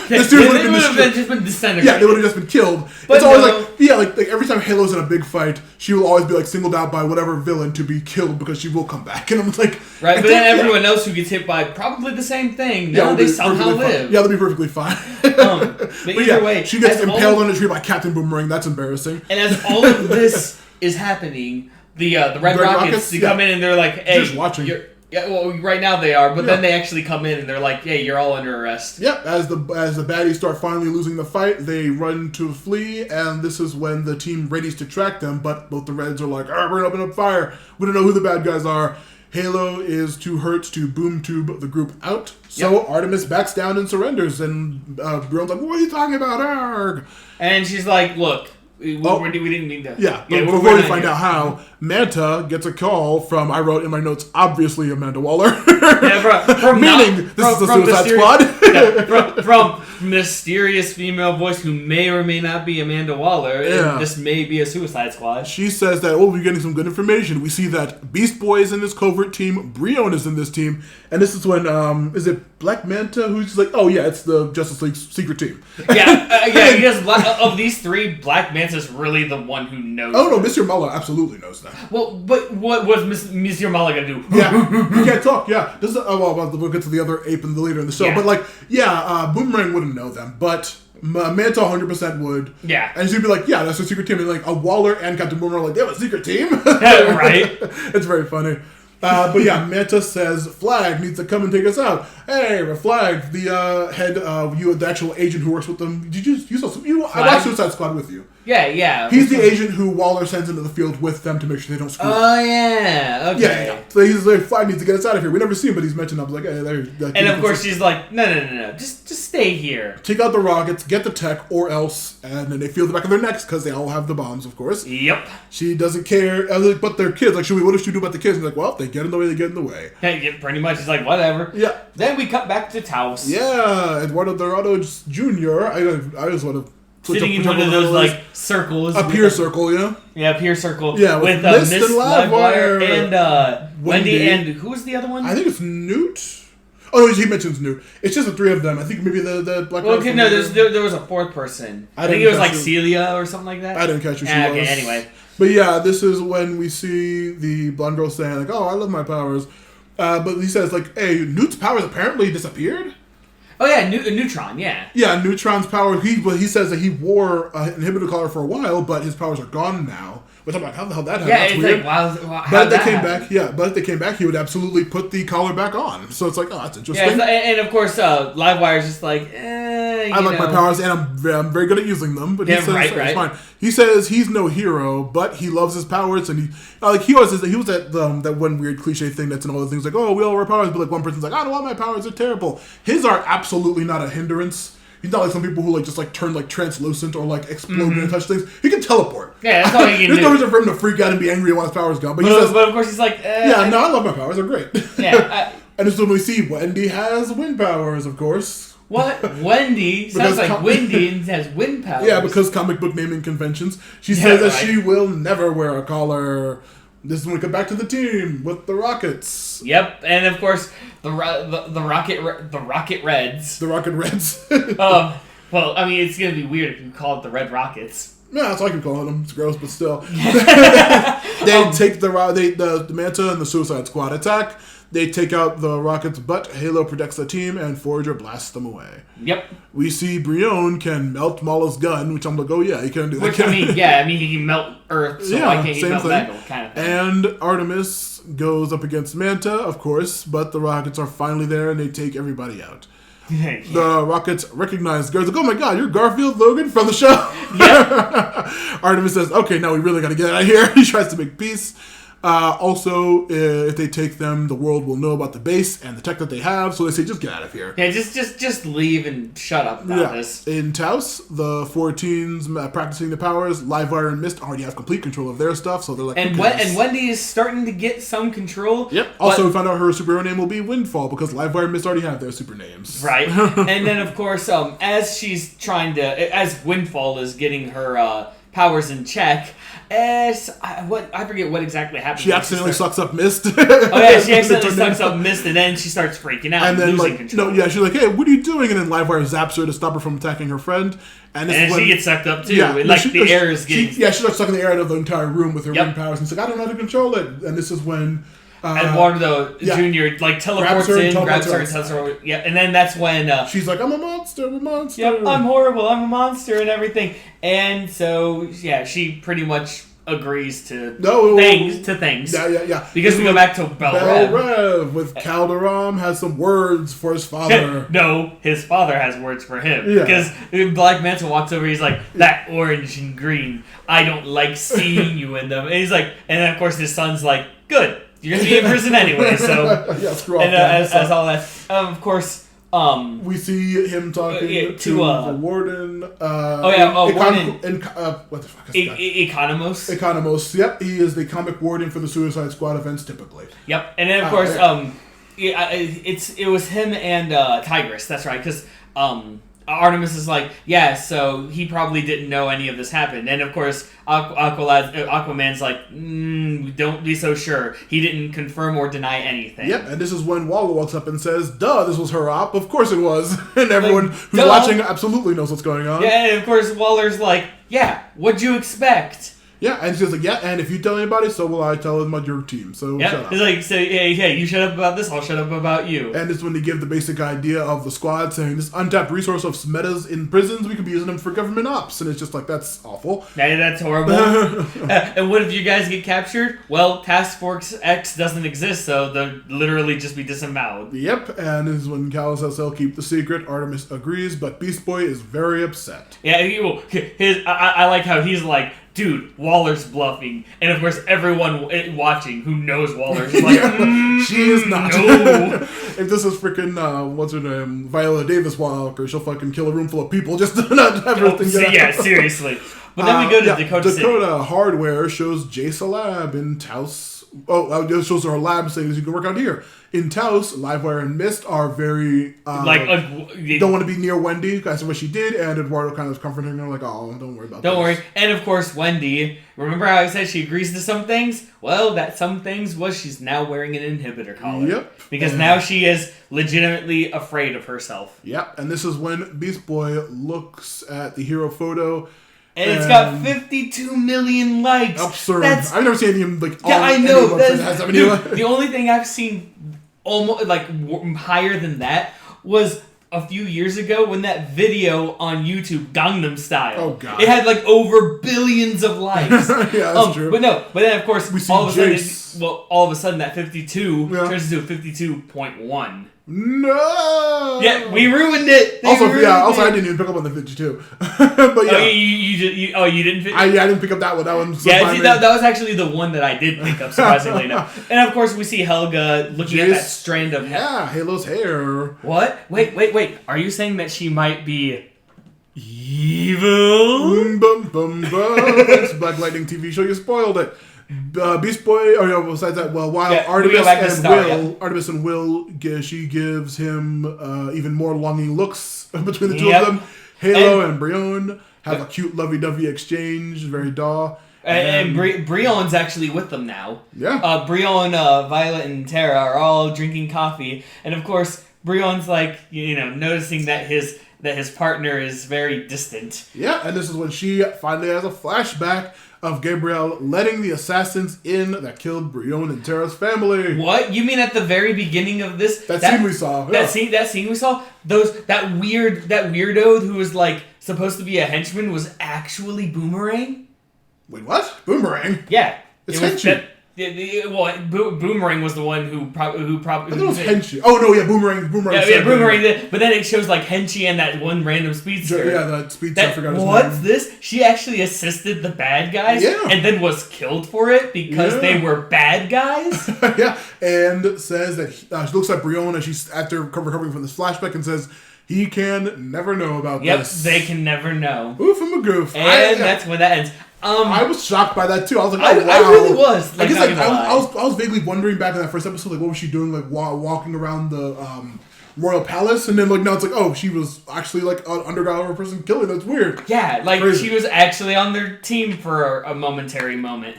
S1: this dude would have
S2: just been disintegrated.
S1: Yeah, they would have just been killed. But it's always like every time Halo's in a big fight, she will always be like singled out by whatever villain to be killed because she will come back. And I'm like,
S2: right, but then everyone else who gets hit by probably the same thing, they somehow live.
S1: Yeah, they'll be perfectly fine.
S2: But either way,
S1: she gets impaled on a tree by Captain Boomerang. That's embarrassing.
S2: And as all of this is happening, the Red Rockets come in and they're like, hey,
S1: just watching.
S2: Yeah, well, right now they are, but then they actually come in and they're like, "Hey, you're all under arrest."
S1: Yep. As the baddies start finally losing the fight, they run to flee, and this is when the team readies to track them. But both the Reds are like, "We're gonna open up fire. We don't know who the bad guys are." Halo is too hurt to boom tube the group out, so Artemis backs down and surrenders. And Brion's like, "What are you talking about, Arg?"
S2: And she's like, "Look, we didn't mean that."
S1: Yeah, before we find out how, Manta gets a call from, I wrote in my notes, obviously Amanda Waller. Meaning, this is the Suicide Squad.
S2: From mysterious female voice who may or may not be Amanda Waller.
S1: Yeah.
S2: This may be a Suicide Squad.
S1: She says that, we're getting some good information. We see that Beast Boy is in this covert team, Brion is in this team, and this is when, is it Black Manta who's like, oh yeah, it's the Justice League's secret team.
S2: Yeah, he does. Of these three, Black Manta's really the one who knows.
S1: Oh no, Mr. Muller absolutely knows that.
S2: Well, but what was Monsieur Muller gonna do?
S1: Yeah, you can't talk. Yeah, this is we'll get to the other ape and the leader in the show. Yeah. But Boomerang wouldn't know them, but Manta 100% would.
S2: Yeah,
S1: and she'd be like, yeah, that's a secret team. And like a Waller and Captain Boomerang are like, they have a secret team.
S2: Right.
S1: It's very funny. But yeah, Manta says Flag needs to come and take us out. Hey, Flag, the head of the actual agent who works with them. Did you saw some? I watched Suicide Squad with you.
S2: Yeah.
S1: He's the agent who Waller sends into the field with them to make sure they don't screw up.
S2: Oh, yeah. Okay.
S1: Yeah. So he's like, Flag needs to get us out of here. We never see him, but he's mentioned. I was like, hey, there.
S2: And of course, she's like, no. Just stay here.
S1: Take out the rockets, get the tech, or else. And then they feel the back of their necks because they all have the bombs, of course.
S2: Yep.
S1: She doesn't care, but they're kids. Like, what does she do about the kids? And like, well, they get in the way, they get in the way.
S2: Yeah, pretty much. It's like, whatever.
S1: Yeah.
S2: Then we cut back to Taos.
S1: Yeah. Eduardo Dorado Jr. I just want to...
S2: Sitting in one of those, like, circles.
S1: A peer circle, yeah?
S2: Yeah, a peer circle.
S1: Yeah,
S2: with
S1: Mist
S2: and Livewire
S1: and
S2: Wendy and... Who was the other one?
S1: I think it's Newt. Oh, no, he mentions Newt. It's just the three of them. I think maybe the Black...
S2: Well, okay, no, there was a fourth person. I think it was, like, Celia or something like that.
S1: I didn't catch who she was.
S2: Okay, anyway.
S1: But yeah, this is when we see the blonde girl saying, like, oh, I love my powers. But he says, like, hey, Newt's powers apparently disappeared?
S2: Oh yeah, Neutron, yeah.
S1: Yeah, Neutron's power. He says that he wore an inhibitor collar for a while, but his powers are gone now. Which I'm like, how the hell that happened?
S2: Yeah,
S1: That's
S2: it's
S1: weird.
S2: like, wow,
S1: but if they came back, he would absolutely put the collar back on. So it's like, oh, that's interesting.
S2: Yeah, and of course, Livewire's just like,
S1: I like my powers, and I'm very good at using them. But he says
S2: right.
S1: It's fine. He says he's no hero, but he loves his powers, and he always says that he was at that one weird cliche thing that's in all the things like, oh, we all wear powers, but like one person's like, I don't want my powers, they're terrible. His are absolutely not a hindrance. He's not like some people who like just like turn like translucent or like explode and touch things. He can teleport.
S2: Yeah, that's all he can do.
S1: There's no reason for him to freak out and be angry when his powers gone. But
S2: of course he's like,
S1: I love my powers. They're great.
S2: Yeah.
S1: And it's when we see Wendy has wind powers, of course.
S2: What? Wendy sounds like Wendy and has wind powers.
S1: Yeah, because comic book naming conventions. She says that she will never wear a collar. This is when we come back to the team with the Rockets.
S2: Yep, and of course the Rocket Reds.
S1: The Rocket Reds.
S2: Well, I mean, it's gonna be weird if you call it the Red Rockets.
S1: Yeah, that's what I can call them. It's gross, but still. They take the Manta and the Suicide Squad attack. They take out the Rockets, but Halo protects the team, and Forager blasts them away.
S2: Yep.
S1: We see Brion can melt Mala's gun, which I'm like, oh yeah, he can do that.
S2: Which, he can melt Earth, so why can't he melt metal, kind of thing.
S1: And Artemis goes up against Manta, of course, but the Rockets are finally there, and they take everybody out. The Rockets recognize Gar's like, oh my god, you're Garfield Logan from the show.
S2: Yeah.
S1: Artemis says, okay, now we really got to get out of here. He tries to make peace. Also, if they take them, the world will know about the base and the tech that they have. So they say, just get out of here.
S2: Yeah, just leave and shut up about this.
S1: In Taos, the 4 teens practicing the powers, Livewire and Mist already have complete control of their stuff. So they're like,
S2: and Wendy is starting to get some control.
S1: Yep. Also, we found out her superhero name will be Windfall because Livewire and Mist already have their super names.
S2: Right. And then, of course, as she's trying to, as Windfall is getting her powers in check. I forget what exactly happened.
S1: She accidentally sucks up Mist.
S2: She accidentally sucks up Mist, and then she starts freaking out and then losing control.
S1: She's like, "Hey, what are you doing?" And then Livewire zaps her to stop her from attacking her friend. And
S2: she gets sucked up too. Yeah, the air is getting.
S1: She starts sucking the air out of the entire room with her wind powers, and she's like, "I don't know how to control it." And this is when
S2: Eduardo Jr. teleports in, grabs her, and tells her, and then that's when
S1: she's like, "I'm a monster, I'm a monster."
S2: Yep, I'm horrible, I'm a monster, and everything. And so, she pretty much agrees to things.
S1: Yeah.
S2: Because we go back to Bel
S1: Rev with Calderon has some words for his father.
S2: No, his father has words for him. Because Black Manta walks over, he's like, that orange and green, I don't like seeing you in them. And he's like, and then of course his son's like, good. You're going to be in prison anyway, so...
S1: screw off.
S2: And as all that... of course...
S1: we see him talking to the warden.
S2: Warden.
S1: What the fuck is that?
S2: Economos.
S1: Economos. Yep, he is the comic warden for the Suicide Squad events typically.
S2: Yep, and then of course, it was him and Tigress. That's right, because Artemis is like, so he probably didn't know any of this happened. And of course, Aquaman's like, don't be so sure. He didn't confirm or deny anything.
S1: Yep, and this is when Waller walks up and says, duh, this was her op. Of course it was. And everyone who's watching absolutely knows what's going on.
S2: Yeah, and of course Waller's like, what'd you expect?
S1: Yeah, and she's like, and if you tell anybody, so will I tell them about your team. So shut up.
S2: He's like, hey, you shut up about this, I'll shut up about you.
S1: And it's when they give the basic idea of the squad, saying this untapped resource of Smetas in prisons, we could be using them for government ops. And it's just like, that's awful.
S2: Hey, that's horrible. And what if you guys get captured? Well, Task Force X doesn't exist, so they'll literally just be disemboweled.
S1: Yep, and this is when Cal says they'll keep the secret. Artemis agrees, but Beast Boy is very upset.
S2: Yeah, I like how he's like, dude, Waller's bluffing. And of course, everyone watching who knows Waller's like,
S1: she is not.
S2: No.
S1: If this is freaking, what's her name, Viola Davis Walker, she'll fucking kill a room full of people just to not have everything get out.
S2: Yeah, seriously. But then we go to Dakota City.
S1: Dakota Hardware shows Jace a lab in Taos. It shows her lab saying you can work out here. In Taos, Livewire and Mist are very don't want to be near Wendy because of what she did, and Eduardo kind of comforting her like, "Oh, don't worry about that."
S2: Don't worry. And of course, Wendy. Remember how I said she agrees to some things? Well, that some things was she's now wearing an inhibitor collar.
S1: Yep.
S2: Because now she is legitimately afraid of herself.
S1: Yep. And this is when Beast Boy looks at the hero photo.
S2: And it's got 52 million likes.
S1: Absurd. I've never seen anything like.
S2: I know.
S1: The
S2: only thing I've seen almost higher than that was a few years ago when that video on YouTube, Gangnam Style.
S1: Oh god.
S2: It had over billions of likes.
S1: Yeah, that's true.
S2: But then of course all of a sudden that 52 turns into a 52.1.
S1: No.
S2: Yeah, we ruined it.
S1: I didn't even pick up on the 52. But yeah.
S2: You didn't.
S1: I didn't pick up that one. That one.
S2: That was actually the one that I did pick up surprisingly enough. And of course we see Helga looking at that strand of hair.
S1: Yeah, Halo's hair.
S2: What? Wait. Are you saying that she might be evil?
S1: Thanks, Black Lightning TV show. You spoiled it. Beast Boy. Besides that, while Artemis and Will, she gives him even more longing looks between the two of them. Halo and Brion have a cute lovey-dovey exchange, very dull.
S2: And Brion's actually with them now.
S1: Yeah.
S2: Brion, Violet, and Tara are all drinking coffee, and of course Brion's noticing that his partner is very distant.
S1: Yeah, and this is when she finally has a flashback of Gabriel letting the assassins in that killed Brion and Tara's family.
S2: What? You mean at the very beginning of this?
S1: That scene we saw.
S2: That scene we saw? That weirdo who was supposed to be a henchman was actually Boomerang?
S1: Wait, what? Boomerang?
S2: Yeah.
S1: It's Henchy.
S2: Boomerang was the one who probably.
S1: I thought it was Henchy. Oh no, yeah, Boomerang.
S2: Yeah, Boomerang. But then it shows like Henchy and that one random speedster.
S1: Yeah, that speedster. I forgot his name.
S2: What's this? She actually assisted the bad guys, and then was killed for it because they were bad guys.
S1: Yeah, and says that she looks at Brion as she's after recovering from this flashback and says he can never know about this.
S2: Yep, they can never know.
S1: Oof and a goof.
S2: And that's when that ends.
S1: I was shocked by that too. I was like, oh, wow.
S2: I really was.
S1: Like, I was vaguely wondering back in that first episode, like, what was she doing, like, walking around the royal palace, and then like now it's like, oh, she was actually like an underground person killing. That's weird.
S2: Yeah, like crazy. She was actually on their team for a momentary moment.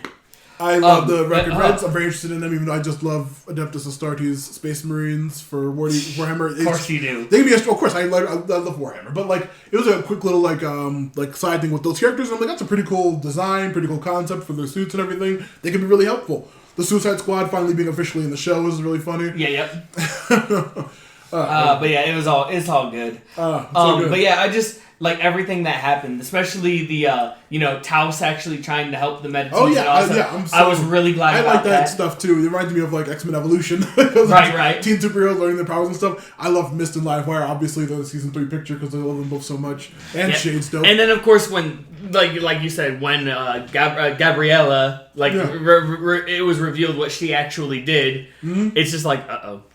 S1: I love the Record Reds. I'm very interested in them, even though I just love Adeptus Astartes Space Marines for Warhammer.
S2: Of course you do.
S1: They can be, of course, I love Warhammer, but like it was a quick little like side thing with those characters. And I'm like, that's a pretty cool design, pretty cool concept for their suits and everything. They can be really helpful. The Suicide Squad finally being officially in the show is really funny.
S2: Yeah, yep. But yeah, it's all good. Good. But yeah, I just like everything that happened, especially the Taos actually trying to help the med team.
S1: Oh yeah,
S2: I was really glad.
S1: I like that stuff too. It reminds me of like X-Men Evolution.
S2: right.
S1: Teen superheroes learning their powers and stuff. I love Mist and Livewire. Obviously, the season 3 picture because I love them both so much. And Shade's dope.
S2: And then of course when like you said when Gabriella it was revealed what she actually did. Mm-hmm. It's just like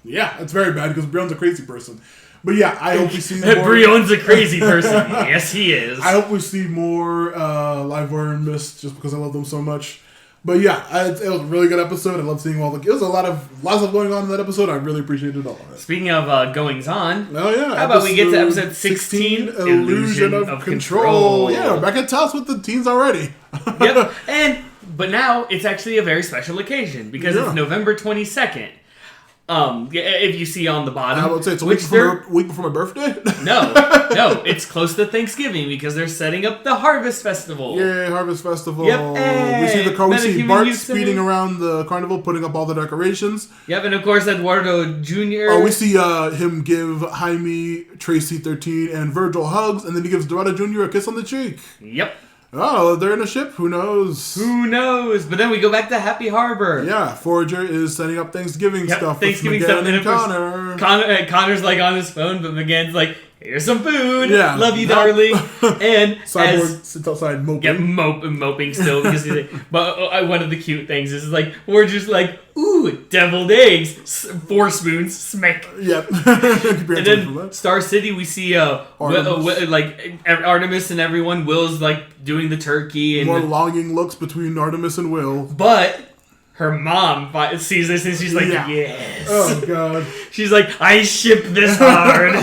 S1: yeah, it's very bad because Brion's a crazy person. But yeah, I hope we see more.
S2: Brion's a crazy person. Yes, he is.
S1: I hope we see more Livewire and Mist just because I love them so much. But yeah, it was a really good episode. I love seeing all the. It was lots of going on in that episode. I really appreciated all of it.
S2: Speaking of goings on,
S1: oh yeah,
S2: how about we get to episode 16, Illusion of Control.
S1: Yeah, we're back at Taos with the teens already.
S2: Yep, but now it's actually a very special occasion because it's November 22nd. If you see on the bottom,
S1: I would say it's a week before my birthday.
S2: No, it's close to Thanksgiving because they're setting up the Harvest Festival.
S1: Yay, Harvest Festival!
S2: Yep, hey,
S1: we see Bart speeding around the carnival, putting up all the decorations.
S2: Yep, and of course Eduardo Jr.
S1: Oh, we see him give Jaime, Tracy 13, and Virgil hugs, and then he gives Eduardo Jr. a kiss on the cheek.
S2: Yep.
S1: Oh, they're in a ship. Who knows?
S2: But then we go back to Happy Harbor.
S1: Yeah, Forager is setting up Thanksgiving stuff.
S2: Thanksgiving stuff.
S1: And Connor.
S2: Connor's like on his phone, but McGann's like, "Here's some food.
S1: Yeah,
S2: love you, darling." And
S1: Cyborg sits outside moping.
S2: Yeah, moping still because he's like, but one of the cute things is like we're just like, ooh, deviled eggs, 4 spoons, smack.
S1: Yep.
S2: And then Star City, we see Artemis and everyone. Will's like doing the turkey and
S1: more longing looks between Artemis and Will,
S2: but. Her mom sees this and she's like, yes.
S1: Oh, God.
S2: She's like, I ship this hard.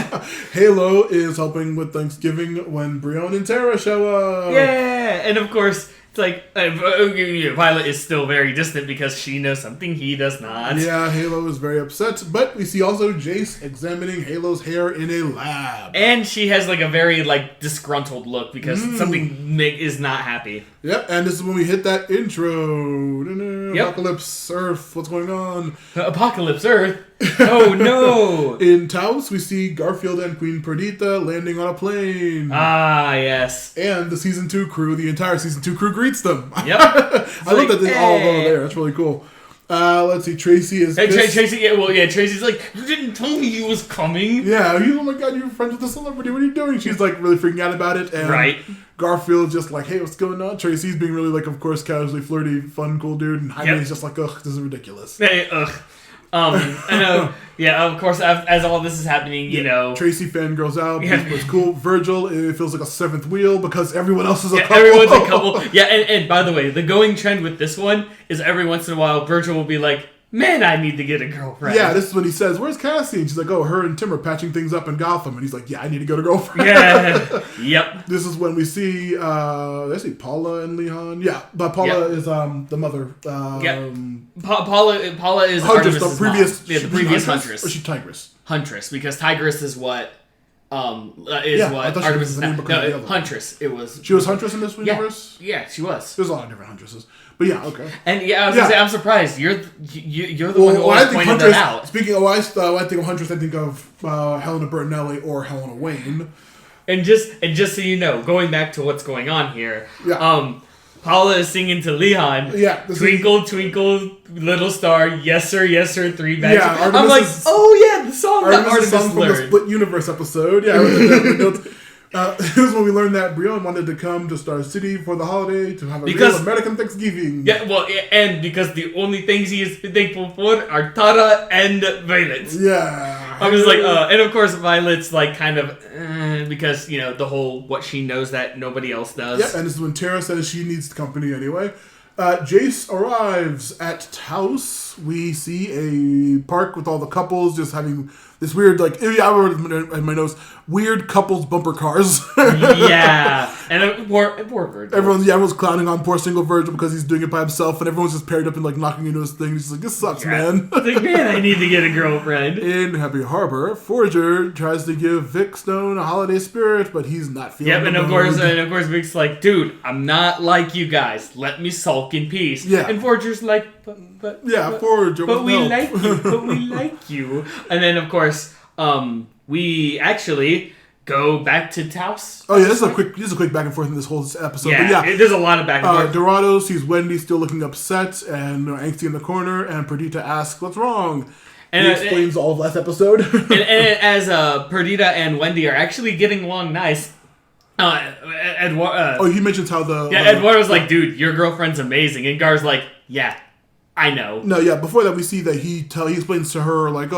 S1: Halo is helping with Thanksgiving when Brion and Tara show up.
S2: Yeah. And of course, it's like, Violet is still very distant because she knows something he does not.
S1: Yeah, Halo is very upset. But we see also Jace examining Halo's hair in a lab.
S2: And she has like a very disgruntled look because something is not happy.
S1: Yep, and this is when we hit that intro. Yep. Apocalypse Earth, what's going on?
S2: Apocalypse Earth? Oh no!
S1: In Taos, we see Garfield and Queen Perdita landing on a plane.
S2: Ah, yes.
S1: And the Season 2 crew, the entire Season 2 crew greets them.
S2: Yep.
S1: I love that they all go there. That's really cool. Let's see, Tracy is pissed.
S2: Tracy's like, you didn't tell me you was coming.
S1: Yeah, oh my God, you're friends with a celebrity, what are you doing? She's like really freaking out about it. And Garfield's just like, hey, what's going on? Tracy's being really like, of course, casually flirty, fun, cool dude. And Jaime's just like, ugh, this is ridiculous.
S2: Hey, ugh. I know. Yeah, of course. As all this is happening,
S1: Tracy fangirls out. It's cool. Virgil, it feels like a 7th wheel because everyone else is a couple.
S2: Everyone's a couple. Yeah, and by the way, the going trend with this one is every once in a while, Virgil will be like, "Man, I need to get a girlfriend."
S1: Yeah, this is when he says, "Where's Cassie?" And she's like, "Oh, her and Tim are patching things up in Gotham." And he's like, "Yeah, I need to get a girlfriend."
S2: Yeah. Yep.
S1: This is when we see, let's see, Paula and Leon. Yeah, but Paula is the mother.
S2: Paula is
S1: Huntress,
S2: Artemis'
S1: the previous,
S2: mom. Yeah, the previous Huntress.
S1: Or is she Tigress?
S2: Huntress, because Tigress is what what Artemis is now. No, Huntress. It was.
S1: She was Huntress in this universe.
S2: Yeah, she was.
S1: There's a lot of different Huntresses. But yeah, okay.
S2: And I was gonna say, I'm surprised. You're the one who always pointed that out.
S1: Speaking of, I think of Huntress, I think of Helena Bertinelli or Helena Wayne.
S2: And just so you know, going back to what's going on here, Paula is singing to Leon.
S1: Yeah.
S2: Twinkle, twinkle, little star. Yes, sir, 3 bags.
S1: Yeah,
S2: I'm like, the song that Artemis
S1: song from the Split Universe episode. Yeah, it was when we learned that Brion wanted to come to Star City for the holiday to have a real American Thanksgiving.
S2: Yeah, well, and because the only things he is thankful for are Tara and Violet.
S1: Yeah.
S2: I was like, and of course Violet's like kind of, because, the whole what she knows that nobody else does.
S1: Yeah, and this is when Tara says she needs company anyway. Jace arrives at Taos. We see a park with all the couples just having this weird, I wrote in my notes, weird couples bumper cars.
S2: Yeah, and poor Virgil.
S1: Everyone's clowning on poor single Virgil because he's doing it by himself, and everyone's just paired up and knocking into his thing. He's like, this sucks, man.
S2: Man, I need to get a girlfriend.
S1: In Happy Harbor, Forager tries to give Vic Stone a holiday spirit, but he's not feeling it.
S2: And of course Vic's like, dude, I'm not like you guys. Let me sulk in peace.
S1: Yeah.
S2: And Forager's like,
S1: Forager.
S2: But we like you. But we like you. And then of course, we actually go back to Taos.
S1: Oh yeah, this is a quick back and forth in this whole episode.
S2: Yeah,
S1: but
S2: there's a lot of back and forth.
S1: Dorado sees Wendy still looking upset and angsty in the corner, and Perdita asks, "What's wrong?" And he explains all of last episode.
S2: and as Perdita and Wendy are actually getting along nice.
S1: He mentions how
S2: Eduardo's like, dude, your girlfriend's amazing, and Gar's like, yeah, I know.
S1: No, yeah. Before that, we see that he explains to her like,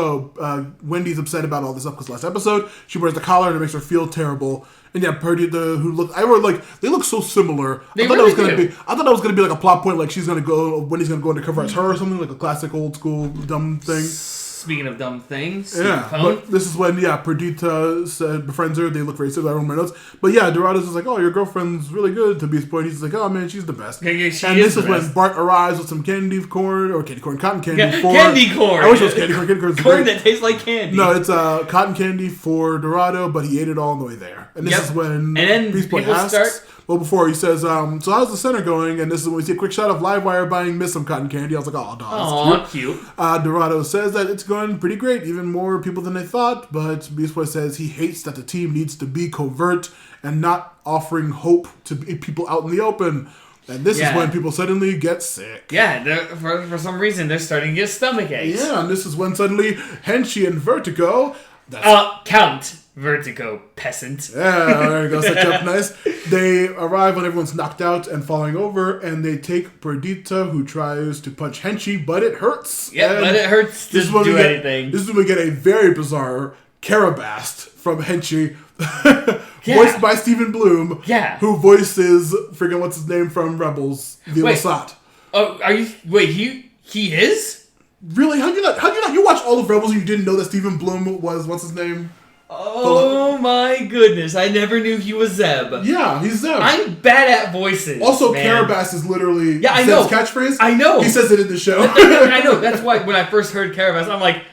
S1: Wendy's upset about all this stuff because last episode she wears the collar and it makes her feel terrible. And yeah, Perdita, they look so similar. I thought that was gonna be like a plot point, like Wendy's gonna go undercover as her or something, like a classic old school dumb thing.
S2: Speaking of dumb things,
S1: but this is when Perdita befriends her. They look very similar. I don't remember my notes, but yeah, Dorado's just like, oh, your girlfriend's really good. To be point, he's like, oh man, she's the best.
S2: Yeah,
S1: and this is when Bart arrives with some cotton candy.
S2: Candy corn.
S1: I wish it was candy corn. Candy corn
S2: corn that tastes like candy.
S1: No, it's cotton candy for Dorado, but he ate it all on the way there. And this is when Beast Boy asks. Well, before he says, so how's the center going? And this is when we see a quick shot of Livewire buying Miss some cotton candy. I was like, oh, no, that's cute. Dorado says that it's going pretty great, even more people than they thought. But Beast Boy says he hates that the team needs to be covert and not offering hope to people out in the open. And this is when people suddenly get sick.
S2: Yeah, for some reason, they're starting to get stomach aches.
S1: Yeah, and this is when suddenly Henchy and Vertigo...
S2: Count Vertigo, peasant.
S1: Yeah, there you go. Such up nice. They arrive when everyone's knocked out and falling over, and they take Perdita, who tries to punch Henchy, but it hurts.
S2: Yeah, but it hurts to do anything.
S1: This is when we get a very bizarre Carabast from Henchy, voiced by Stephen Bloom, who voices friggin' what's his name from Rebels, the Lasat.
S2: Oh, are you? Wait, he is?
S1: Really? How'd you not? You watch all of Rebels and you didn't know that Stephen Bloom was what's his name?
S2: Oh my goodness! I never knew he was Zeb.
S1: Yeah, he's Zeb.
S2: I'm bad at voices.
S1: Also, Carabast is literally
S2: I know.
S1: Zeb's catchphrase.
S2: I know.
S1: He says it in the show.
S2: I know. That's why when I first heard Carabast, I'm like,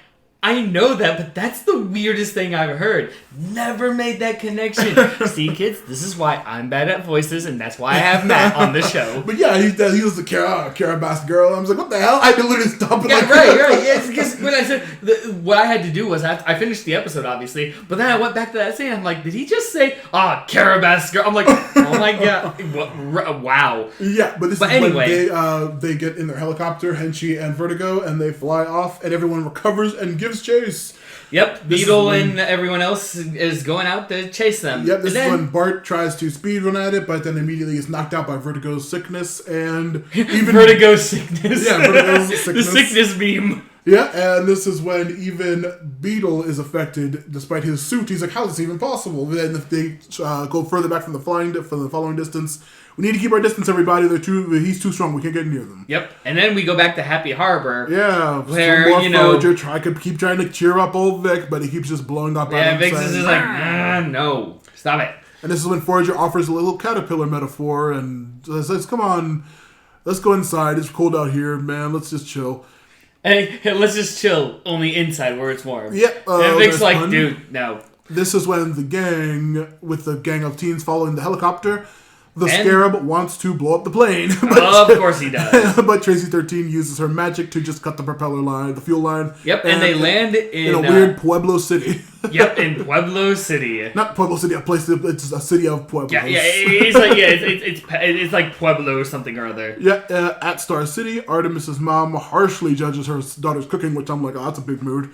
S2: I know that, but that's the weirdest thing I've heard. Never made that connection. See, kids, this is why I'm bad at voices, and that's why I have Matt on the show.
S1: But yeah, he was the Carabast girl. I was like, what the hell? I could literally stop it.
S2: Yeah, right. Yeah, it's because when I said what I had to do was I finished the episode, obviously, but then I went back to that scene. I'm like, did he just say, Carabast girl? I'm like, oh my god, wow.
S1: Yeah, but anyway, when they get in their helicopter, Henchy and Vertigo, and they fly off, and everyone recovers and gives chase.
S2: Yep, Beetle and everyone else is going out to chase them.
S1: Yep, this is when Bart tries to speedrun at it, but then immediately is knocked out by Vertigo's sickness and even...
S2: Vertigo's sickness.
S1: Yeah, Vertigo's sickness.
S2: The sickness beam.
S1: Yeah, and this is when even Beetle is affected, despite his suit. He's like, how is this even possible? And then if they go further back from the following distance, we need to keep our distance, everybody. He's too strong. We can't get near them.
S2: Yep. And then we go back to Happy Harbor.
S1: Yeah.
S2: Where,
S1: Forager keep trying to cheer up old Vic, but he keeps just blowing up.
S2: Yeah, Vic's is just like, no, stop it.
S1: And this is when Forager offers a little caterpillar metaphor and says, come on, let's go inside. It's cold out here, man. Let's just chill.
S2: Hey, let's just chill, only inside where it's warm.
S1: Yeah.
S2: And Vic's like, dude, no.
S1: This is when the gang of teens following the helicopter, the Scarab wants to blow up the plane.
S2: Of course he does.
S1: But Tracy 13 uses her magic to just cut the propeller line, the fuel line.
S2: Yep, and they land in
S1: a weird Pueblo city.
S2: Yep, in Pueblo City.
S1: Not Pueblo City, it's a city of Pueblos.
S2: Yeah, it's like Pueblo something or other.
S1: Yeah, at Star City, Artemis's mom harshly judges her daughter's cooking, which I'm like, oh, that's a big mood.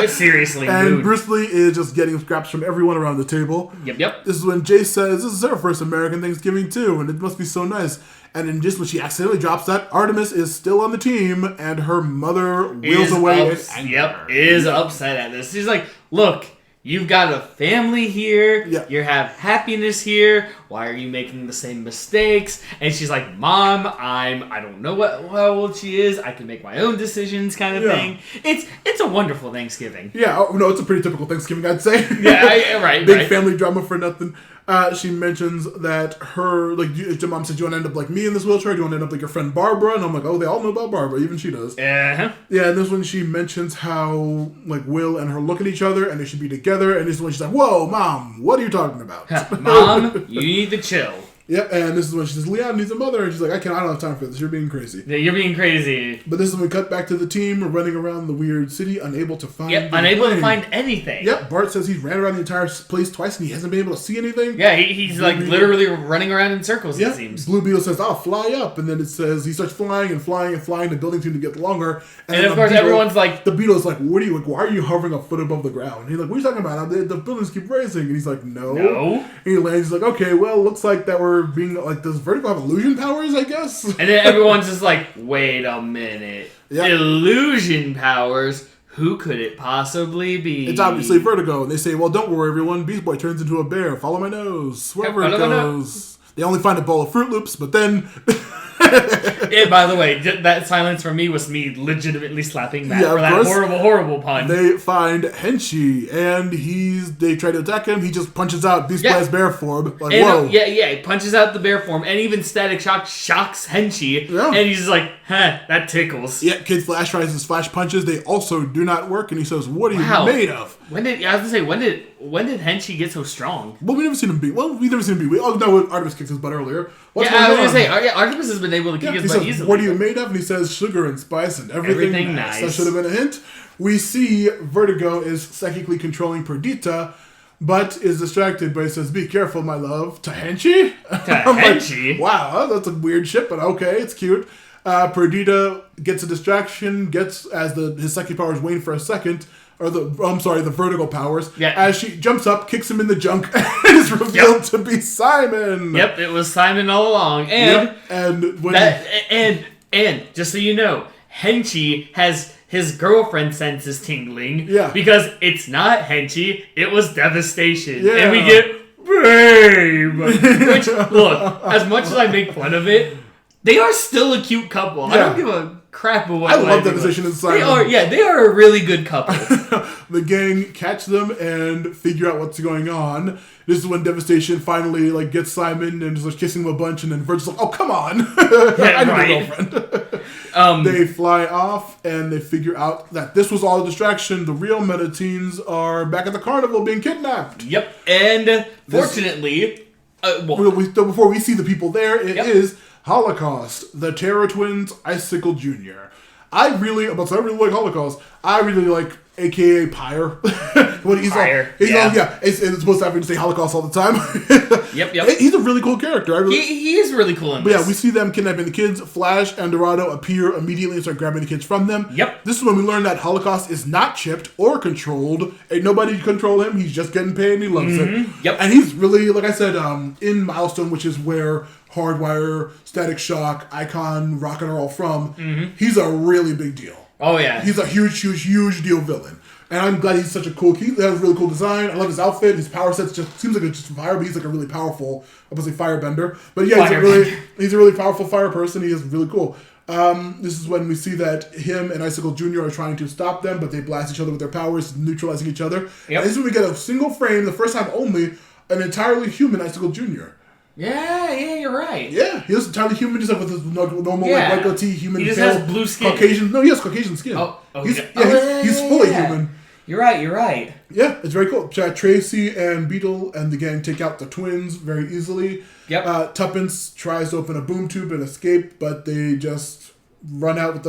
S2: Seriously,
S1: and
S2: mood.
S1: Bruce Lee is just getting scraps from everyone around the table.
S2: Yep.
S1: This is when Jay says, this is her first American Thanksgiving too, and it must be so nice. And then just when she accidentally drops that, Artemis is still on the team, and her mother wheels away.
S2: Is upset at this. She's like, look, you've got a family here.
S1: Yeah.
S2: You have happiness here. Why are you making the same mistakes? And she's like, Mom, I don't know how old she is. I can make my own decisions kind of thing. It's a wonderful Thanksgiving.
S1: Yeah, oh, no, it's a pretty typical Thanksgiving, I'd say.
S2: Yeah, right.
S1: Big family drama for nothing. She mentions that her, like, your mom said, do you want to end up like me in this wheelchair? Do you want to end up like your friend Barbara? And I'm like, oh, they all know about Barbara. Even she does.
S2: Uh-huh.
S1: Yeah, and this one she mentions how, like, Will and her look at each other and they should be together. And this one she's like, whoa, Mom, what are you talking about?
S2: Mom, you need to chill.
S1: Yep, and this is when she says, Leon needs a mother. And she's like, I don't have time for this. You're being crazy.
S2: Yeah, you're being crazy.
S1: But this is when we cut back to the team running around the weird city, unable to find
S2: unable to find anything.
S1: Yep, Bart says he's ran around the entire place twice and he hasn't been able to see anything.
S2: Yeah, he's like literally running around in circles, it seems.
S1: Blue Beetle says, I'll fly up. And then it says he starts flying and flying and flying. The building seems to get longer.
S2: And of course, everyone's like...
S1: The Beetle's like, why are you hovering a foot above the ground? And he's like, what are you talking about? The buildings keep raising. And he's like, no. And he lands. He's like, okay, well, looks like that we're being like, does Vertigo have illusion powers, I guess?
S2: And then everyone's just like, wait a minute.
S1: Yep.
S2: Illusion powers? Who could it possibly be?
S1: It's obviously Vertigo. And they say, well, don't worry, everyone. Beast Boy turns into a bear. Follow my nose. Wherever it goes. They only find a bowl of Fruit Loops, but then...
S2: Yeah, by the way, that silence from me was me legitimately slapping Matt for that horrible pun.
S1: They find Henchy, and they try to attack him. He just punches out Beast Boy's bear form. Like, whoa.
S2: He punches out the bear form, and even Static Shock shocks Henchy, and he's just like, that tickles.
S1: Yeah, Kid Flash tries his flash punches. They also do not work, and he says, what are you made of?
S2: When did Henchy get so strong?
S1: Well, we've never seen him beat. Oh, no, Artemis kicked his butt earlier.
S2: I was going to say, Artemis has been able to kick his butt easily.
S1: What are you made of? And he says, sugar and spice and everything nice. That should have been a hint. We see Vertigo is psychically controlling Perdita, but is distracted, but he says, be careful, my love. To Henchy?
S2: Henchy?
S1: Like, wow, that's a weird shit, but okay, it's cute. Perdita gets a distraction, as his psychic powers wane for a second, the Vertigo powers. Yeah. As she jumps up, kicks him in the junk, and is revealed to be Simon.
S2: Yep, it was Simon all along. And and just so you know, Henchy has his girlfriend senses tingling. Yeah. Because it's not Henchy, it was Devastation. Yeah. And we get Babe. Which, look, as much as I make fun of it, they are still a cute couple. Yeah. I don't give a crap about what
S1: I love Devastation and Simon.
S2: They are a really good couple.
S1: The gang catch them and figure out what's going on. This is when Devastation finally gets Simon and is kissing him a bunch, and then Virgil's like, "Oh, come on, I need a girlfriend." They fly off and they figure out that this was all a distraction. The real meta teens are back at the carnival being kidnapped.
S2: Yep, and fortunately,
S1: before we see the people there, it is Holocaust, the Terror Twins, Icicle Jr. I really like Holocaust. I really like AKA Pyre. When he's
S2: Pyre.
S1: It's supposed to have to say Holocaust all the time.
S2: Yep.
S1: He's a really cool character.
S2: He is really cool in this.
S1: But yeah, we see them kidnapping the kids. Flash and Dorado appear immediately and start grabbing the kids from them.
S2: Yep.
S1: This is when we learn that Holocaust is not chipped or controlled. Ain't nobody can control him. He's just getting paid and he loves it.
S2: Yep.
S1: And he's really, like I said, in Milestone, which is where Hardwire, Static Shock, Icon, Rocket are all from, he's a really big deal.
S2: Oh, yeah.
S1: He's a huge deal villain. And I'm glad he's such a cool... He has a really cool design. I love his outfit. His power sets just... Seems like it's just fire, but he's a really powerful... I was going to say firebender. But yeah, he's a really powerful fire person. He is really cool. This is when we see that him and Icicle Jr. are trying to stop them, but they blast each other with their powers, neutralizing each other. Yep. And this is when we get a single frame, the first time only, an entirely human Icicle Jr.
S2: Yeah, you're right.
S1: Yeah, he was entirely human, just with his normal white goatee, human.
S2: He just has blue skin.
S1: Caucasian. No, he has Caucasian skin. He's fully human.
S2: You're right.
S1: Yeah, it's very cool. Tracy and Beetle and the gang take out the twins very easily.
S2: Yep.
S1: Tuppence tries to open a boom tube and escape, but they just run out with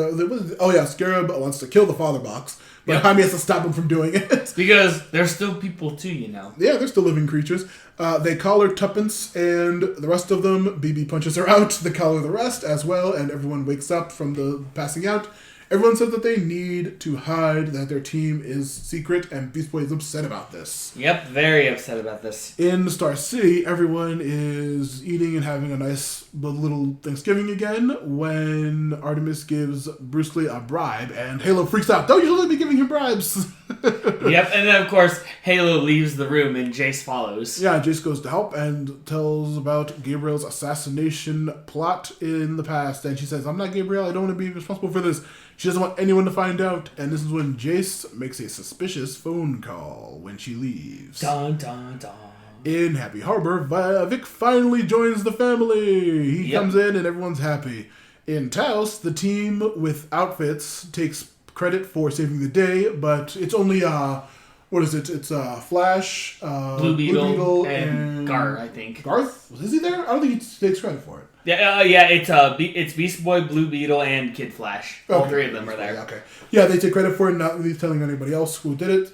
S1: Scarab wants to kill the father box, But Jaime has to stop him from doing it.
S2: Because they're still people too, you know.
S1: Yeah, they're still living creatures. They collar Tuppence and the rest of them. BB punches her out. They collar the rest as well, and everyone wakes up from the passing out. Everyone says that they need to hide, that their team is secret, and Beast Boy is upset about this.
S2: Yep, very upset about this.
S1: In Star City, everyone is eating and having a nice little Thanksgiving again when Artemis gives Bruce Lee a bribe, and Halo freaks out. Don't usually be giving him bribes.
S2: Yep, and then of course, Halo leaves the room and Jace follows.
S1: Yeah, Jace goes to help and tells about Gabriel's assassination plot in the past, and she says, I'm not Gabriel, I don't want to be responsible for this. She doesn't want anyone to find out, and this is when Jace makes a suspicious phone call when she leaves.
S2: Dun, dun, dun.
S1: In Happy Harbor, Vic finally joins the family. He comes in and everyone's happy. In Taos, the team with outfits takes credit for saving the day, but it's only what is it? It's Flash,
S2: Blue Beetle, and Garth, I think.
S1: Garth? Is he there? I don't think he takes credit for it.
S2: Yeah, it's Beast Boy, Blue Beetle, and Kid Flash. All three of them are there.
S1: Okay. Yeah, they take credit for it, not really telling anybody else who did it.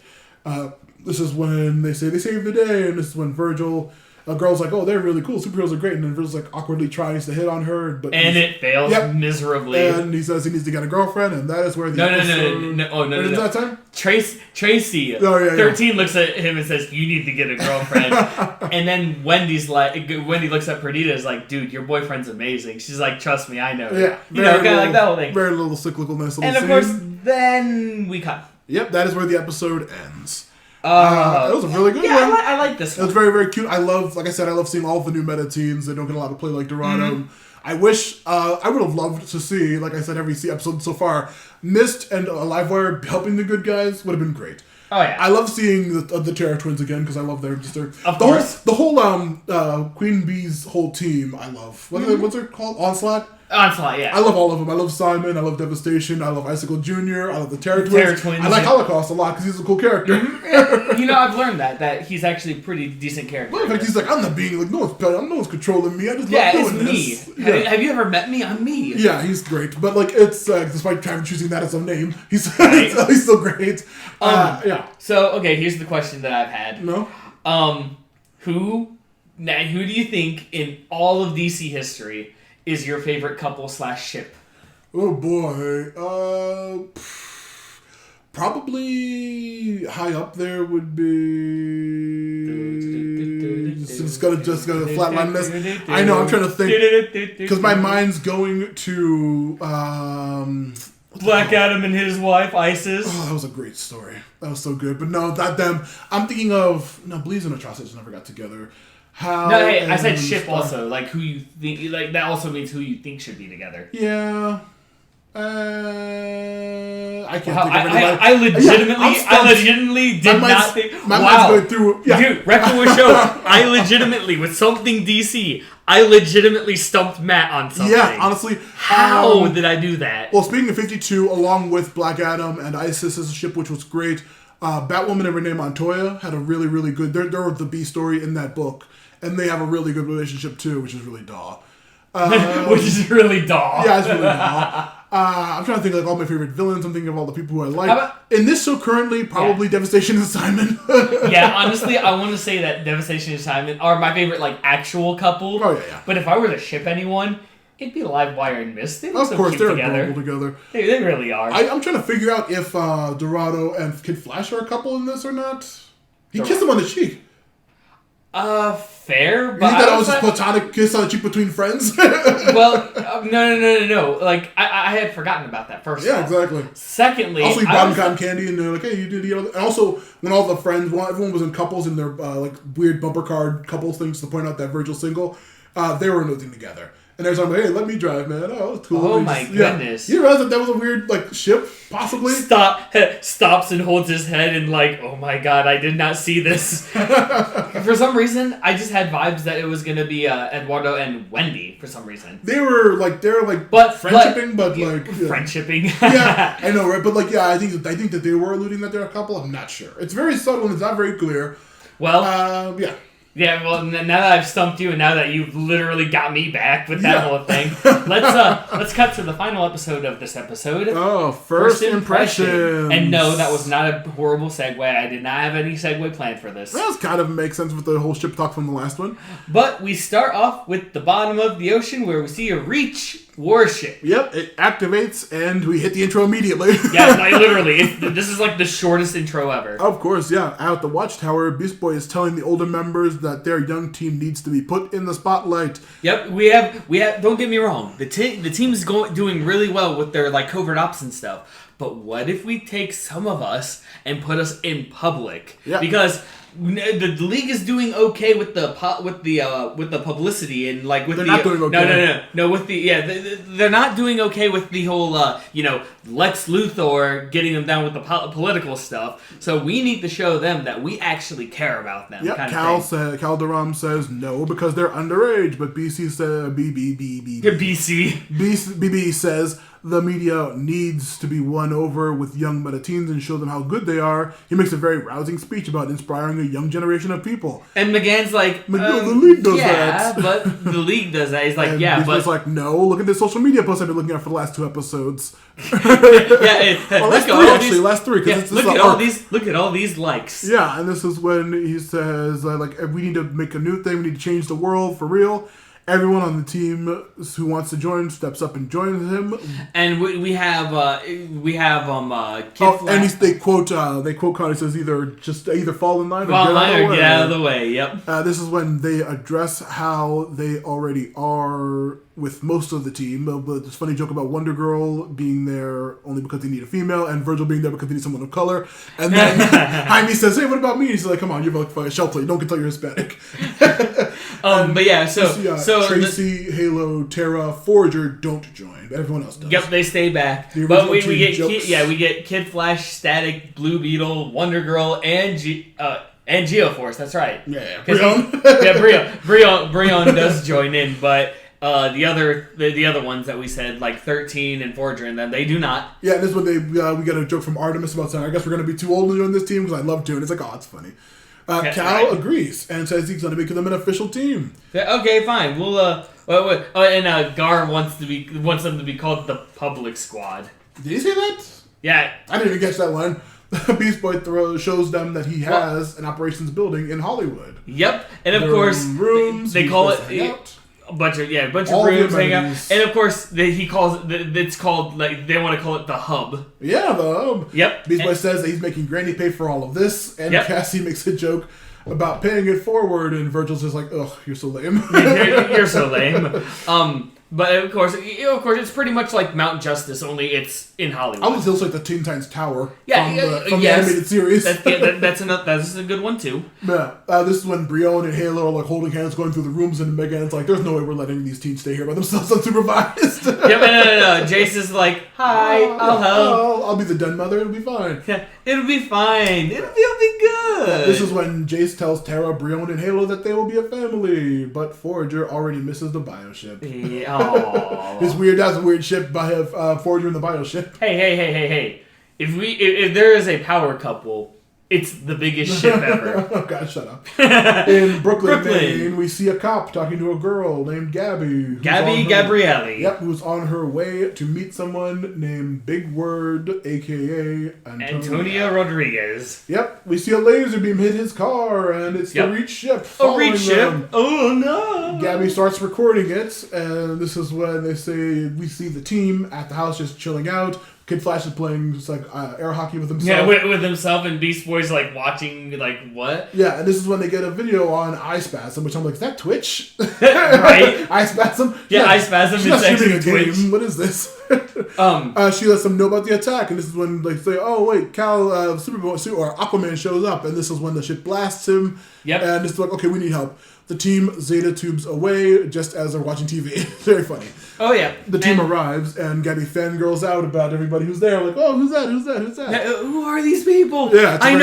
S1: This is when they say they saved the day, and this is when Virgil, a girl's like, oh, they're really cool, superheroes are great, and then Virgil's like awkwardly tries to hit on her,
S2: and it fails miserably.
S1: And he says he needs to get a girlfriend, and that is where the
S2: no.
S1: That time?
S2: Tracy, 13 looks at him and says, you need to get a girlfriend. And then Wendy looks at Perdita and is like, dude, your boyfriend's amazing. She's like, trust me, I know.
S1: Yeah.
S2: Kind of like that whole thing.
S1: Very little cyclicalness.
S2: And of course, then we cut.
S1: Yep, that is where the episode ends. It was a really good one.
S2: I like this one.
S1: It was very, very cute. I love seeing all of the new meta teams. They don't get a lot of play like Dorado. Mm-hmm. I wish, I would have loved to see, like I said, every episode so far, Mist and Livewire helping the good guys would have been great.
S2: Oh, yeah.
S1: I love seeing the Terra Twins again because I love their sister.
S2: Of course.
S1: The whole Queen Bee's whole team, I love. What's it called? Onslaught?
S2: Onslaught, yeah.
S1: I love all of them. I love Simon. I love Devastation. I love Icicle Jr. I love the Terra Twins. I like Holocaust a lot because he's a cool character.
S2: Mm-hmm. I've learned that he's actually a pretty decent character.
S1: Well, in fact, he's like, I'm not being like no one's controlling me. I just love doing
S2: it's
S1: this.
S2: Me. Yeah. Have you ever met me? I'm me.
S1: Yeah, he's great. But like, it's despite Travis choosing that as a name, he's still great. Yeah.
S2: So okay, here's the question that I've had.
S1: No.
S2: Who do you think in all of DC history is your favorite couple / ship?
S1: Oh boy. Probably high up there would be. Just gonna flatline this. I know. I'm trying to think because my mind's going to
S2: Black Adam and his wife Isis.
S1: Oh, that was a great story. That was so good. But no, not them. I'm thinking of Bleeds and Atrocities never got together.
S2: I said ship also. Like who you think? Like that also means who you think should be together.
S1: Yeah. I can't think of
S2: anybody. I legitimately did not think.
S1: My mind's going through. Yeah.
S2: Dude, Reckon show. I legitimately with something DC. I legitimately stumped Matt on something.
S1: Yeah, honestly.
S2: How did I do that?
S1: Well, speaking of 52, along with Black Adam and Isis as a ship, which was great, Batwoman and Renee Montoya had a really, really good. They're the B story in that book. And they have a really good relationship too, which is really duh.
S2: Which is really duh.
S1: Yeah, it's really duh. I'm trying to think of all my favorite villains. I'm thinking of all the people who I like. In this show currently, probably Devastation and Simon.
S2: Yeah, honestly, I want to say that Devastation and Simon are my favorite actual couple.
S1: Oh yeah.
S2: But if I were to ship anyone, it'd be Livewire and Mist. They look
S1: of course, they're
S2: together.
S1: adorable together.
S2: They really are.
S1: I'm trying to figure out if Dorado and Kid Flash are a couple in this or not. He kissed him on the cheek.
S2: Fair, but
S1: you think that was just platonic kiss on the cheek between friends?
S2: Well, no. Like, I had forgotten about that first.
S1: Yeah, exactly.
S2: Secondly,
S1: also he brought him cotton candy, and they're like, "Hey, you did." And also, when all the friends, everyone was in couples in their weird bumper card couples things to point out that Virgil's single, they were in a thing together. And they're like, "Hey, let me drive, man." Oh, that's cool.
S2: Oh my goodness!
S1: You realize that was a weird ship, possibly?
S2: Stops and holds his head and oh my god, I did not see this. For some reason, I just had vibes that it was gonna be Eduardo and Wendy. For some reason,
S1: they're friendshipping, but
S2: friendshipping.
S1: Yeah, I know, right? But I think that they were alluding that they're a couple. I'm not sure. It's very subtle and it's not very clear.
S2: Well,
S1: yeah.
S2: Yeah, well, now that I've stumped you, and now that you've literally got me back with that whole thing, let's cut to the final episode of this episode.
S1: Oh, first impressions.
S2: And no, that was not a horrible segue. I did not have any segue planned for this.
S1: That kind of makes sense with the whole ship talk from the last one.
S2: But we start off with the bottom of the ocean, where we see a Reach warship.
S1: Yep, it activates, and we hit the intro immediately.
S2: Yeah, like, literally. This is like the shortest intro ever.
S1: Of course, yeah. Out the watchtower, Beast Boy is telling the older members that their young team needs to be put in the spotlight.
S2: Yep, we have. Don't get me wrong. The team's doing really well with their like covert ops and stuff. But what if we take some of us and put us in public?
S1: Yeah.
S2: Because the league is doing okay with the publicity and like with
S1: they're not doing okay.
S2: No with the they're not doing okay with the whole Lex Luthor getting them down with the political stuff. So we need to show them that we actually care about them.
S1: Yep. Calderon says no because they're underage, but BC says BB says the media needs to be won over with young meta-teens and show them how good they are. He makes a very rousing speech about inspiring a young generation of people.
S2: And McGann's like,
S1: the league does
S2: that.
S1: Yeah,
S2: but the league does that. He's like,
S1: and
S2: yeah, but...
S1: He's like, no, look at this social media post I've been looking at for the last 2 episodes. Last three.
S2: Look at all these likes.
S1: Yeah, and this is when he says, we need to make a new thing. We need to change the world for real. Everyone on the team who wants to join steps up and joins him. And
S2: we have
S1: Kid and they quote Connie says either fall in line or
S2: get out of the way. Yep.
S1: This is when they address how they already are with most of the team. But this funny joke about Wonder Girl being there only because they need a female, and Virgil being there because they need someone of color. And then Jaime says, "Hey, what about me?" He's like, "Come on, you're like a shell plate. You don't get to tell you're Hispanic."
S2: But yeah, so
S1: Tracy, Halo, Terra, Forager don't join, but everyone else does.
S2: Yep, they stay back. But we get Kid Flash, Static, Blue Beetle, Wonder Girl, and Geoforce. That's right.
S1: Yeah,
S2: Brion does join in, but the other ones that we said, like 13 and Forager and them, they do not.
S1: Yeah, this is when we got a joke from Artemis about saying, I guess we're going to be too old to join this team because I love Toon. It's like, oh, it's funny. Cal agrees and says he's going to make them an official team.
S2: Okay, fine. We'll and Gar wants them to be called the Public Squad.
S1: Did he say that?
S2: Yeah,
S1: I didn't even catch that one. Beast Boy shows them that he has an operations building in Hollywood.
S2: Yep, and of course
S1: rooms.
S2: They call it a bunch of rooms hang out, and of course he calls it. It's called like they want to call it the hub.
S1: Yeah, the hub.
S2: Yep.
S1: Beast Boy says that he's making Granny pay for all of this, and Cassie makes a joke about paying it forward, and Virgil's just like, "Ugh, you're so lame."
S2: You're so lame. But of course, it's pretty much like Mount Justice, only it's in Hollywood.
S1: I was also like the Teen Titans Tower from
S2: yes.
S1: the animated series.
S2: That's a good one too.
S1: Yeah, this is when Brion and Halo are like holding hands going through the rooms, and Megan's like, "There's no way we're letting these teens stay here by themselves unsupervised."
S2: No. Jace is like, "Hi, I'll help.
S1: I'll be the den mother. It'll be fine.
S2: Yeah, it'll be fine. It'll be good."
S1: This is when Jace tells Terra, Brion, and Halo that they will be a family, but Forager already misses the bioship.
S2: Yeah.
S1: That's a weird ship by Forager and the bioship.
S2: Hey. If there is a power couple, it's the biggest ship ever.
S1: Oh God, shut up. In Brooklyn, Maine, we see a cop talking to a girl named Gabby.
S2: Gabrielli.
S1: Yep, who's on her way to meet someone named Big Word, a.k.a.
S2: Antonio Rodriguez.
S1: Yep, we see a laser beam hit his car, and it's the Reach ship.
S2: A Reach ship? Oh no!
S1: Gabby starts recording it, and this is when they say we see the team at the house just chilling out. Kid Flash is playing just like air hockey with himself.
S2: Yeah, with himself, and Beast Boy's like watching, like, what?
S1: Yeah, and this is when they get a video on iSpasm, which I'm like, is that Twitch?
S2: Right?
S1: iSpasm?
S2: Yeah, iSpasm is actually Twitch.
S1: What is this? She lets them know about the attack, and this is when they say, oh, wait, Cal, Superboy, or Aquaman shows up, and this is when the ship blasts him.
S2: Yep.
S1: And it's like, okay, we need help. The team Zeta tubes away just as they're watching TV. Very funny.
S2: Oh, yeah.
S1: The team arrives, and Gabby fangirls out about everybody who's there. Like, oh, who's that?
S2: Who are these people?
S1: Yeah,
S2: I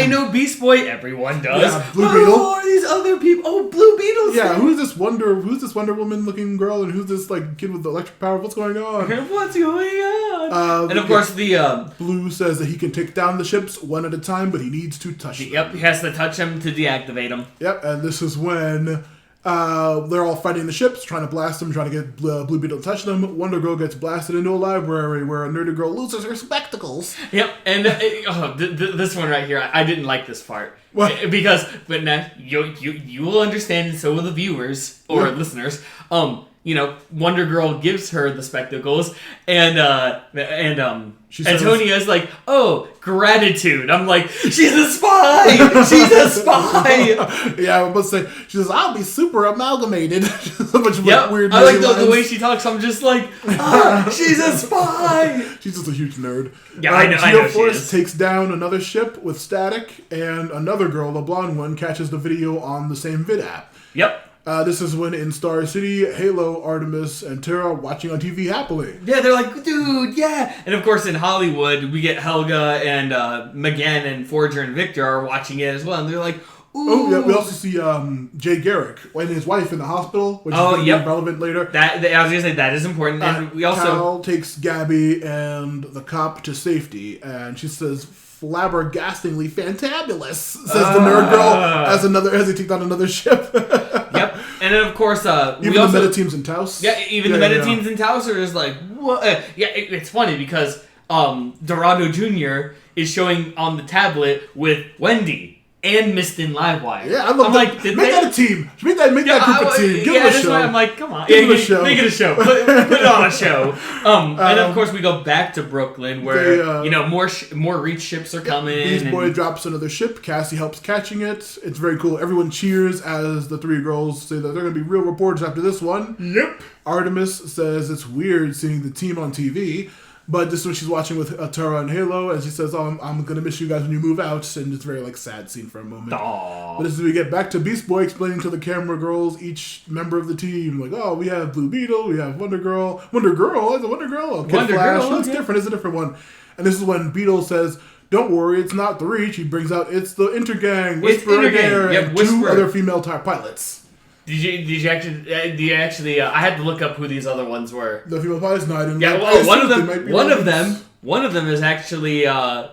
S2: know Beast Boy. Everyone does.
S1: Yeah, Blue Beetle.
S2: Who are these other people? Oh, Blue Beetle's
S1: Yeah, who's this Wonder Woman looking girl, and who's this like kid with the electric power? What's going on?
S2: What's going on? And of course,
S1: Blue says that he can take down the ships one at a time, but he needs to touch them.
S2: Yep, he has to touch them to activate them.
S1: Yep, and this is when they're all fighting the ships, trying to blast them, trying to get Blue Beetle to touch them. Wonder Girl gets blasted into a library where a nerdy girl loses her spectacles.
S2: Yep, and this one right here, I didn't like this part.
S1: What?
S2: Because, but now, you will understand, and so will the viewers, or listeners, Wonder Girl gives her the spectacles, and Antonia's like, oh, gratitude. I'm like, she's a spy! She's a spy!
S1: Yeah, I must say, she says, I'll be super amalgamated. A bunch of weird
S2: I like the way she talks. I'm just like, she's a spy!
S1: She's just a huge nerd.
S2: Yeah, I know
S1: Geoforce takes down another ship with static, and another girl, the blonde one, catches the video on the same vid app.
S2: Yep.
S1: This is when in Star City, Halo, Artemis, and Terra are watching on TV happily.
S2: Yeah, they're like, dude, yeah. And of course in Hollywood, we get Helga and McGann and Forger and Victor are watching it as well. And they're like, ooh.
S1: Oh, yeah, we also see Jay Garrick and his wife in the hospital, which is going to be relevant later.
S2: I was going to say, that is important. And we also...
S1: Cal takes Gabby and the cop to safety, and she says... flabbergastingly fantabulous, says the nerd girl as he took down another ship.
S2: Yep. And then of course
S1: the meta teams in Taos.
S2: Yeah, the meta teams in Taos are just like, what? It's funny because Dorado Jr. is showing on the tablet with Wendy and Mistin Livewire.
S1: Yeah, I'm like, make that a team. Make that group a team. Give it a show.
S2: Why I'm like, come on,
S1: give it a show.
S2: Make it a show. Put it on a show. And of course we go back to Brooklyn where more Reach ships are coming.
S1: Beast Boy drops another ship. Cassie helps catching it. It's very cool. Everyone cheers as the three girls say that they're going to be real reporters after this one.
S2: Yep.
S1: Artemis says it's weird seeing the team on TV. But this is when she's watching with Terra and Halo, and she says, I'm going to miss you guys when you move out. And it's a very, sad scene for a moment.
S2: Aww.
S1: But this is when we get back to Beast Boy explaining to the camera girls, each member of the team, like, oh, we have Blue Beetle, we have Wonder Girl. Wonder Girl? Is it Wonder Girl? Oh, Kid
S2: Wonder
S1: Flash.
S2: Girl,
S1: It's different. It's a different one. And this is when Beetle says, don't worry, it's not the Reach. He brings out, it's the Intergang, Whisper and Dare, and two other female pilots.
S2: Did you actually? I had to look up who these other ones were.
S1: The female pilots? No, I didn't.
S2: Yeah, one of them is actually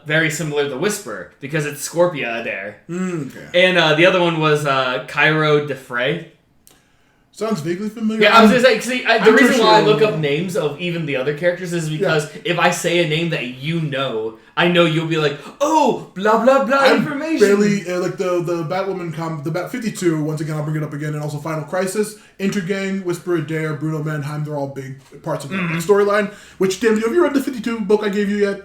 S2: very similar to Whisper because it's Scorpia Adair.
S1: Okay.
S2: And the other one was Cairo DeFrey.
S1: Sounds vaguely familiar.
S2: Yeah, I was just like, the reason why I look up names of even the other characters is because if I say a name that you know, I know you'll be like, oh, blah, blah, blah information.
S1: Barely, the Batwoman, the Bat 52, once again, I'll bring it up again, and also Final Crisis, Intergang, Whisper, Dare, Bruno Mannheim, they're all big parts of the storyline. Which, Tim, have you read the 52 book I gave you yet?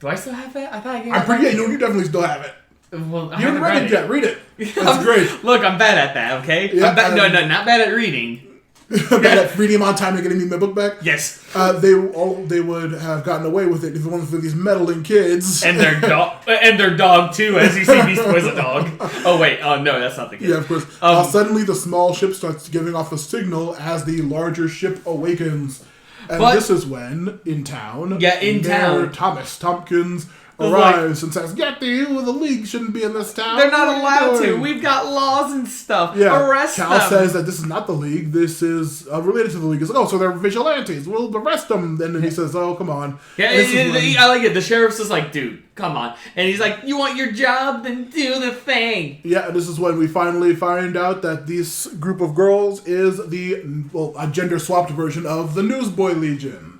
S2: Do I still have it? I thought I gave
S1: it. You definitely still have it.
S2: Well,
S1: you haven't read it yet. Read it. That's great.
S2: Look, I'm bad at that, okay?
S1: Yeah,
S2: not bad at reading.
S1: Bad at reading them on time and getting me my book back?
S2: Yes.
S1: They would have gotten away with it if it wasn't for these meddling kids.
S2: And their dog, too, as you see Beast Boy's a dog. Oh, wait. Oh, no, that's not the kid.
S1: Yeah, of course. Suddenly, the small ship starts giving off a signal as the larger ship awakens. And this is when, in town, Mayor Thomas Tompkins arrives and says, "Get you! The League shouldn't be in this town.
S2: They're not allowed to. We've got laws and stuff.
S1: Yeah.
S2: Arrest them."
S1: Cal says that this is not the League. This is related to the League. He's like, "Oh, so they're vigilantes. We'll arrest them." And then he says, "Oh, come on."
S2: Yeah, I like it. The sheriff's just like, "Dude, come on." And he's like, "You want your job? Then do the thing."
S1: Yeah, and this is when we finally find out that this group of girls is a gender-swapped version of the Newsboy Legion.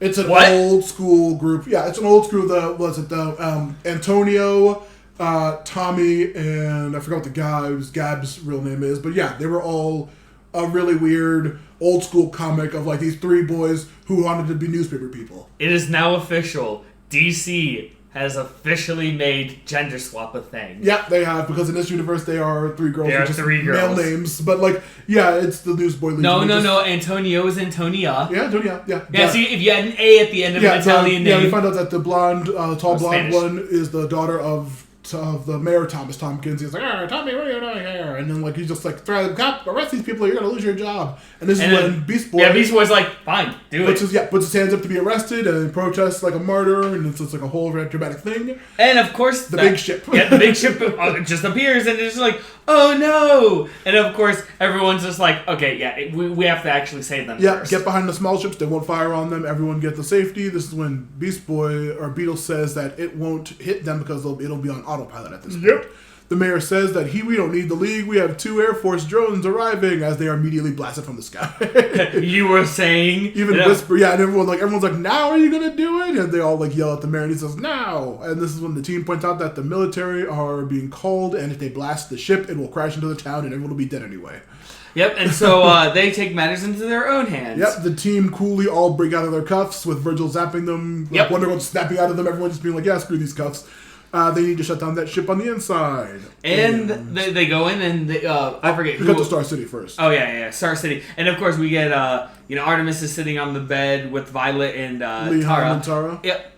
S1: It's an old school group. Yeah, it's an old school. Antonio, Tommy, and I forgot what the guy's Gab's real name is. But yeah, they were all a really weird old school comic of these three boys who wanted to be newspaper people.
S2: It is now official. DC has officially made gender swap a thing.
S1: Yeah, they have, because in this universe they are three girls.
S2: They are three girls.
S1: Male names, but it's the Newsboy Legion.
S2: No. Antonio is Antonia.
S1: Yeah, Antonia. Yeah.
S2: Yeah. See, if you had an A at the end of an Italian name.
S1: Yeah, we find out that the blonde, tall blonde one is the daughter of the Mayor Thomas Tompkins. He's like, Tommy, what are you doing here? And then he's just like, arrest these people, you're gonna lose your job. And this is when Beast Boy.
S2: Yeah, Beast Boy's like, fine, do it.
S1: Puts his hands up to be arrested and protests like a martyr, and it's just like a whole very dramatic thing.
S2: And of course,
S1: the big ship.
S2: Yeah, the big ship just appears, and it's just like, oh no! And of course, everyone's just like, okay, yeah, we have to actually save them.
S1: Yeah,
S2: first.
S1: Get behind the small ships. They won't fire on them. Everyone get the safety. This is when Beast Boy or Beetle says that it won't hit them because it'll be on autopilot at this point. The mayor says that we don't need the League. We have 2 Air Force drones arriving as they are immediately blasted from the sky.
S2: You were saying...
S1: Even whisper, and everyone's like, now are you going to do it? And they all like yell at the mayor and he says, now. And this is when the team points out that the military are being called and if they blast the ship, it will crash into the town and everyone will be dead anyway.
S2: Yep, and so they take matters into their own hands.
S1: Yep, the team coolly all break out of their cuffs with Virgil zapping them. Like Wonder Woman snapping out of them, everyone just being like, yeah, screw these cuffs. They need to shut down that ship on the inside.
S2: And they go in and I forget who.
S1: Cut to Star City first.
S2: Oh yeah, Star City. And of course we get Artemis is sitting on the bed with Violet and Tara.
S1: And Tara.
S2: Yep.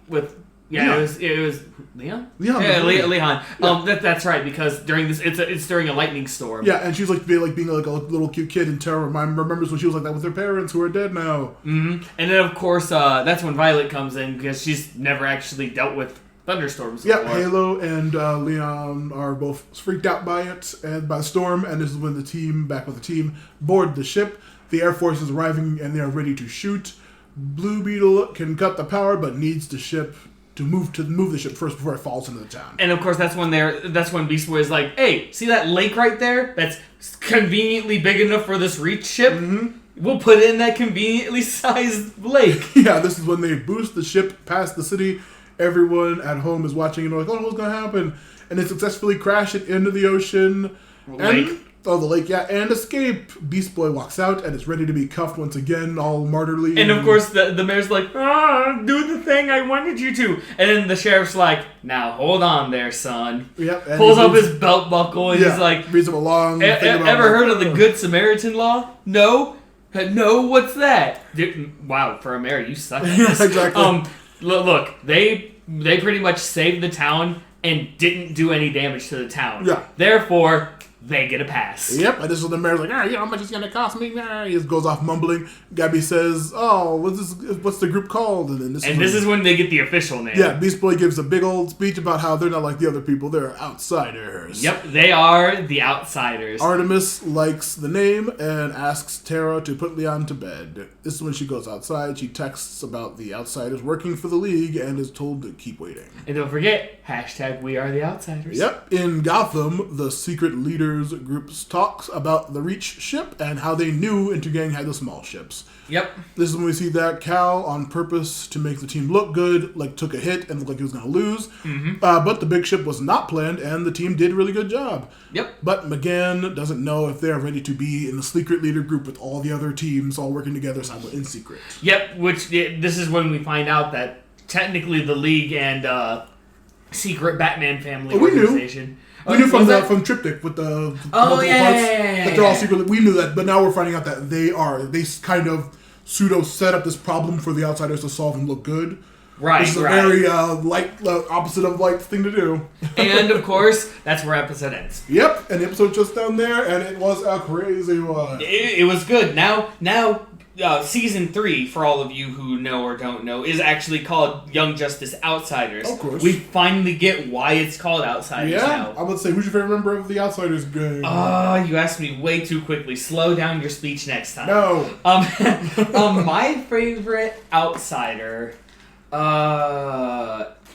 S2: It was Leon.
S1: Leon.
S2: Yeah, Leon.
S1: Yeah.
S2: That's right because during this it's during a lightning storm.
S1: Yeah, and she's being like a little cute kid, and Tara remembers when she was like that with her parents who are dead now.
S2: Mm-hmm. And then of course that's when Violet comes in because she's never actually dealt with thunderstorms before.
S1: Yeah, Halo and Leon are both freaked out by it and by the storm, and this is when the team board the ship. The Air Force is arriving and they are ready to shoot. Blue Beetle can cut the power, but needs the ship to move the ship first before it falls into the town.
S2: And of course, that's when Beast Boy is like, "Hey, see that lake right there? That's conveniently big enough for this Reach ship.
S1: Mm-hmm.
S2: We'll put it in that conveniently sized lake."
S1: Yeah, this is when they boost the ship past the city. Everyone at home is watching and they're like, "Oh, what's gonna happen?" And they successfully crash it into the ocean. The lake, yeah, and escape. Beast Boy walks out and is ready to be cuffed once again, all martyrly.
S2: And of course, the mayor's like, do the thing I wanted you to. And then the sheriff's like, now hold on there, son.
S1: Yep.
S2: Pulls up his belt buckle and he's like,
S1: reads him a long thing about
S2: ever heard of the Good Samaritan law? No? No, what's that? Dude, wow, for a mayor, you suck at this.
S1: Exactly.
S2: Look, they pretty much saved the town and didn't do any damage to the town.
S1: Yeah.
S2: Therefore, they get a pass.
S1: Yep, and this is the mayor's like, you know how much it's going to cost me? He just goes off mumbling. Gabby says, what's the group called? And then
S2: this is when they get the official name.
S1: Yeah, Beast Boy gives a big old speech about how they're not like the other people. They're outsiders.
S2: Yep, they are the outsiders.
S1: Artemis likes the name and asks Tara to put Leon to bed. This is when she goes outside. She texts about the outsiders working for the League and is told to keep waiting.
S2: And don't forget, #We are the outsiders.
S1: Yep, in Gotham, the secret leaders groups talks about the Reach ship and how they knew Intergang had the small ships.
S2: Yep.
S1: This is when we see that Cal, on purpose to make the team look good, took a hit and looked like he was going to lose.
S2: Mm-hmm.
S1: But the big ship was not planned, and the team did a really good job.
S2: Yep.
S1: But McGann doesn't know if they're ready to be in the secret leader group with all the other teams all working together in secret.
S2: Yep, this is when we find out that technically the League and secret Batman family organization...
S1: We knew from Triptych with the parts that they're all secretly. We knew that, but now we're finding out that they kind of pseudo set up this problem for the outsiders to solve and look good.
S2: Right,
S1: Which is a very opposite of light thing to do.
S2: And of course, that's where episode ends.
S1: Yep, and the episode just down there, and it was a crazy one.
S2: It was good. Now. Season 3, for all of you who know or don't know, is actually called Young Justice Outsiders.
S1: Of course.
S2: We finally get why it's called Outsiders now.
S1: I would say, who's your favorite member of the Outsiders gang?
S2: You asked me way too quickly. Slow down your speech next time.
S1: No.
S2: My favorite Outsider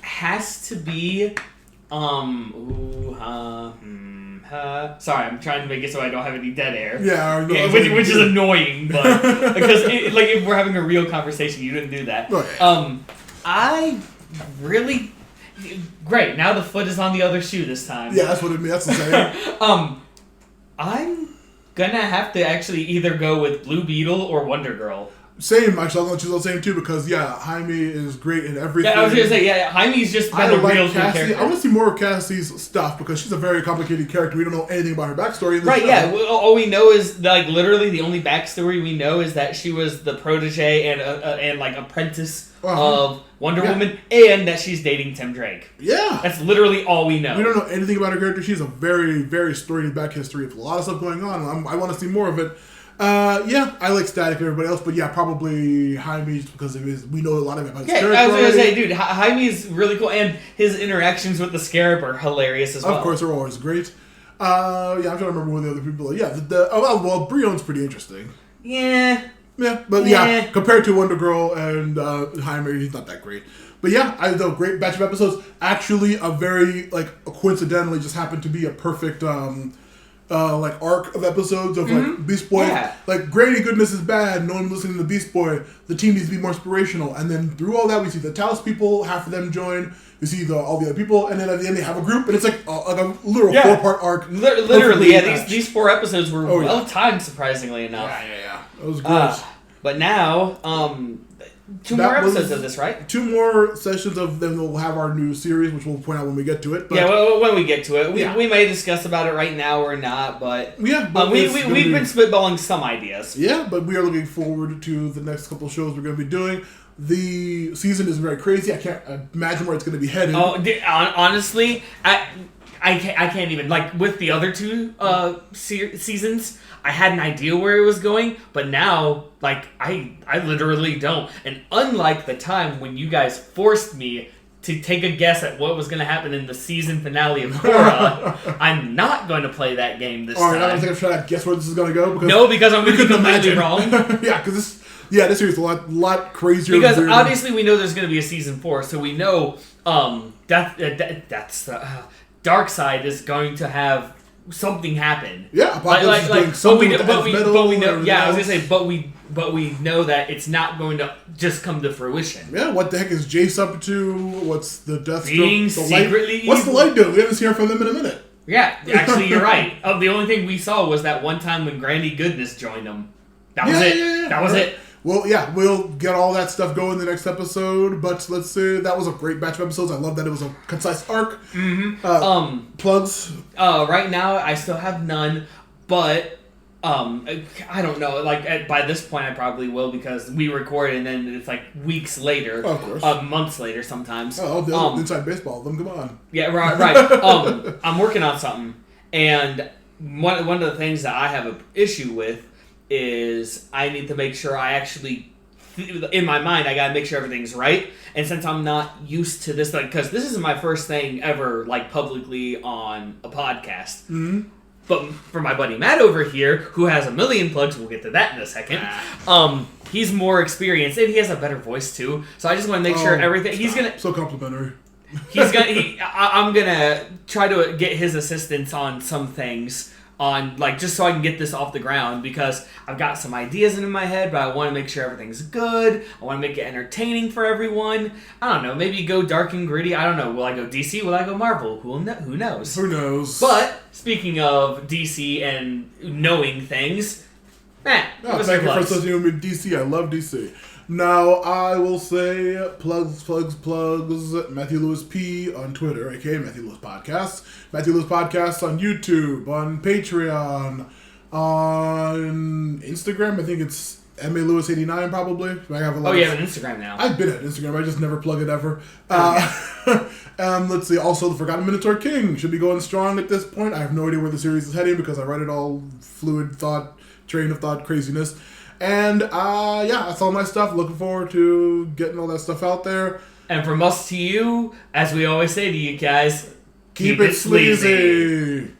S2: has to be sorry, I'm trying to make it so I don't have any dead air.
S1: Yeah,
S2: which is annoying, but because if we're having a real conversation, you didn't do that.
S1: Okay.
S2: I really great. Now the foot is on the other shoe this time.
S1: Yeah, that's what it means. That's the same.
S2: I'm gonna have to actually either go with Blue Beetle or Wonder Girl.
S1: Same, actually, I'm going to choose the same too because, Jaime is great in everything.
S2: Yeah, I was going to say, Jaime's just been a real
S1: Cassie.
S2: character.
S1: I want to see more of Cassie's stuff because she's a very complicated character. We don't know anything about her backstory.
S2: Right, show. All we know is, literally the only backstory we know is that she was the protege and apprentice of Wonder Woman and that she's dating Tim Drake.
S1: Yeah.
S2: That's literally all we know.
S1: We don't know anything about her character. She has a very, very storied back history with a lot of stuff going on. I want to see more of it. I like Static and everybody else, but probably Jaime just because we know a lot of it about his character.
S2: I was going to say, dude, Jaime's really cool, and his interactions with the Scarab are hilarious as well.
S1: Of course, they're always great. I'm trying to remember what the other people are. Brion's pretty interesting.
S2: Yeah.
S1: Yeah, but yeah, compared to Wonder Girl and Heimer, he's not that great. But yeah, the great batch of episodes. Actually, a very coincidentally just happened to be a perfect arc of episodes of like Beast Boy. Yeah. Like Granny goodness is bad. No one listening to Beast Boy. The team needs to be more inspirational. And then through all that, we see the Talos people. Half of them join. We see all the other people, and then at the end they have a group, and it's like a literal 4-part arc.
S2: Literally, yeah. These 4 episodes were well timed, surprisingly enough.
S1: Yeah. It was great.
S2: But now, 2 more episodes of this, right?
S1: 2 more sessions of then we'll have our new series, which we'll point out when we get to it. But
S2: when we get to it, we may discuss about it right now or not. But we've been spitballing some ideas.
S1: Yeah, but we are looking forward to the next couple shows we're going to be doing. The season is very crazy. I can't imagine where it's going to be headed.
S2: Oh, honestly, I can't even, like, with the other 2 seasons, I had an idea where it was going, but now, like, I literally don't. And unlike the time when you guys forced me to take a guess at what was going to happen in the season finale of Korra, I'm not going to play that game this time.
S1: Alright, I don't think I'm trying to guess where this is going to go.
S2: Because I'm going to be completely wrong.
S1: Yeah, because this series is a lot crazier.
S2: Because obviously we know there's going to be a season 4, so we know that's Dark Side is going to have something happen.
S1: Yeah, but we
S2: know. Yeah, I was gonna say, but we know that it's not going to just come to fruition.
S1: Yeah, what the heck is Jace up to? What's the Deathstroke?
S2: Being secretly evil.
S1: What's the light doing? We haven't seen her from them in a minute.
S2: Yeah, actually, you're right. The only thing we saw was that one time when Granny Goodness joined them. That was it. Yeah. That was it.
S1: Well, yeah, we'll get all that stuff going in the next episode, but let's say that was a great batch of episodes. I love that it was a concise arc.
S2: Mm-hmm.
S1: Plugs?
S2: Right now, I still have none, but I don't know. Like, by this point, I probably will because we record and then it's like weeks later.
S1: Oh, of course.
S2: Months later sometimes.
S1: Inside baseball, then come on.
S2: Yeah, right. I'm working on something, and one of the things that I have an issue with is I need to make sure I actually, in my mind, I gotta make sure everything's right. And since I'm not used to this, because this isn't my first thing ever, like, publicly on a podcast.
S1: Mm-hmm.
S2: But for my buddy Matt over here, who has a million plugs, we'll get to that in a second. He's more experienced and he has a better voice too. So I just want to make sure everything. He's gonna
S1: so complimentary.
S2: I'm gonna try to get his assistance on some things. Just so I can get this off the ground, because I've got some ideas in my head, but I want to make sure everything's good. I want to make it entertaining for everyone. I don't know, maybe go dark and gritty. I don't know. Will I go DC? Will I go Marvel? Who knows?
S1: Who knows?
S2: But speaking of DC and knowing things, Matt,
S1: thank you for associating with DC. I love DC. Now, I will say plugs. Matthew Lewis P on Twitter, aka Matthew Lewis Podcast. Matthew Lewis Podcast on YouTube, on Patreon, on Instagram. I think it's MALewis89 probably. I have
S2: you have an Instagram now.
S1: I've been at Instagram. I just never plug it ever. Let's see. Also, The Forgotten Minotaur King should be going strong at this point. I have no idea where the series is heading because I write it all fluid train of thought craziness. And, that's all my stuff. Looking forward to getting all that stuff out there.
S2: And from us to you, as we always say to you guys,
S1: keep it sleazy.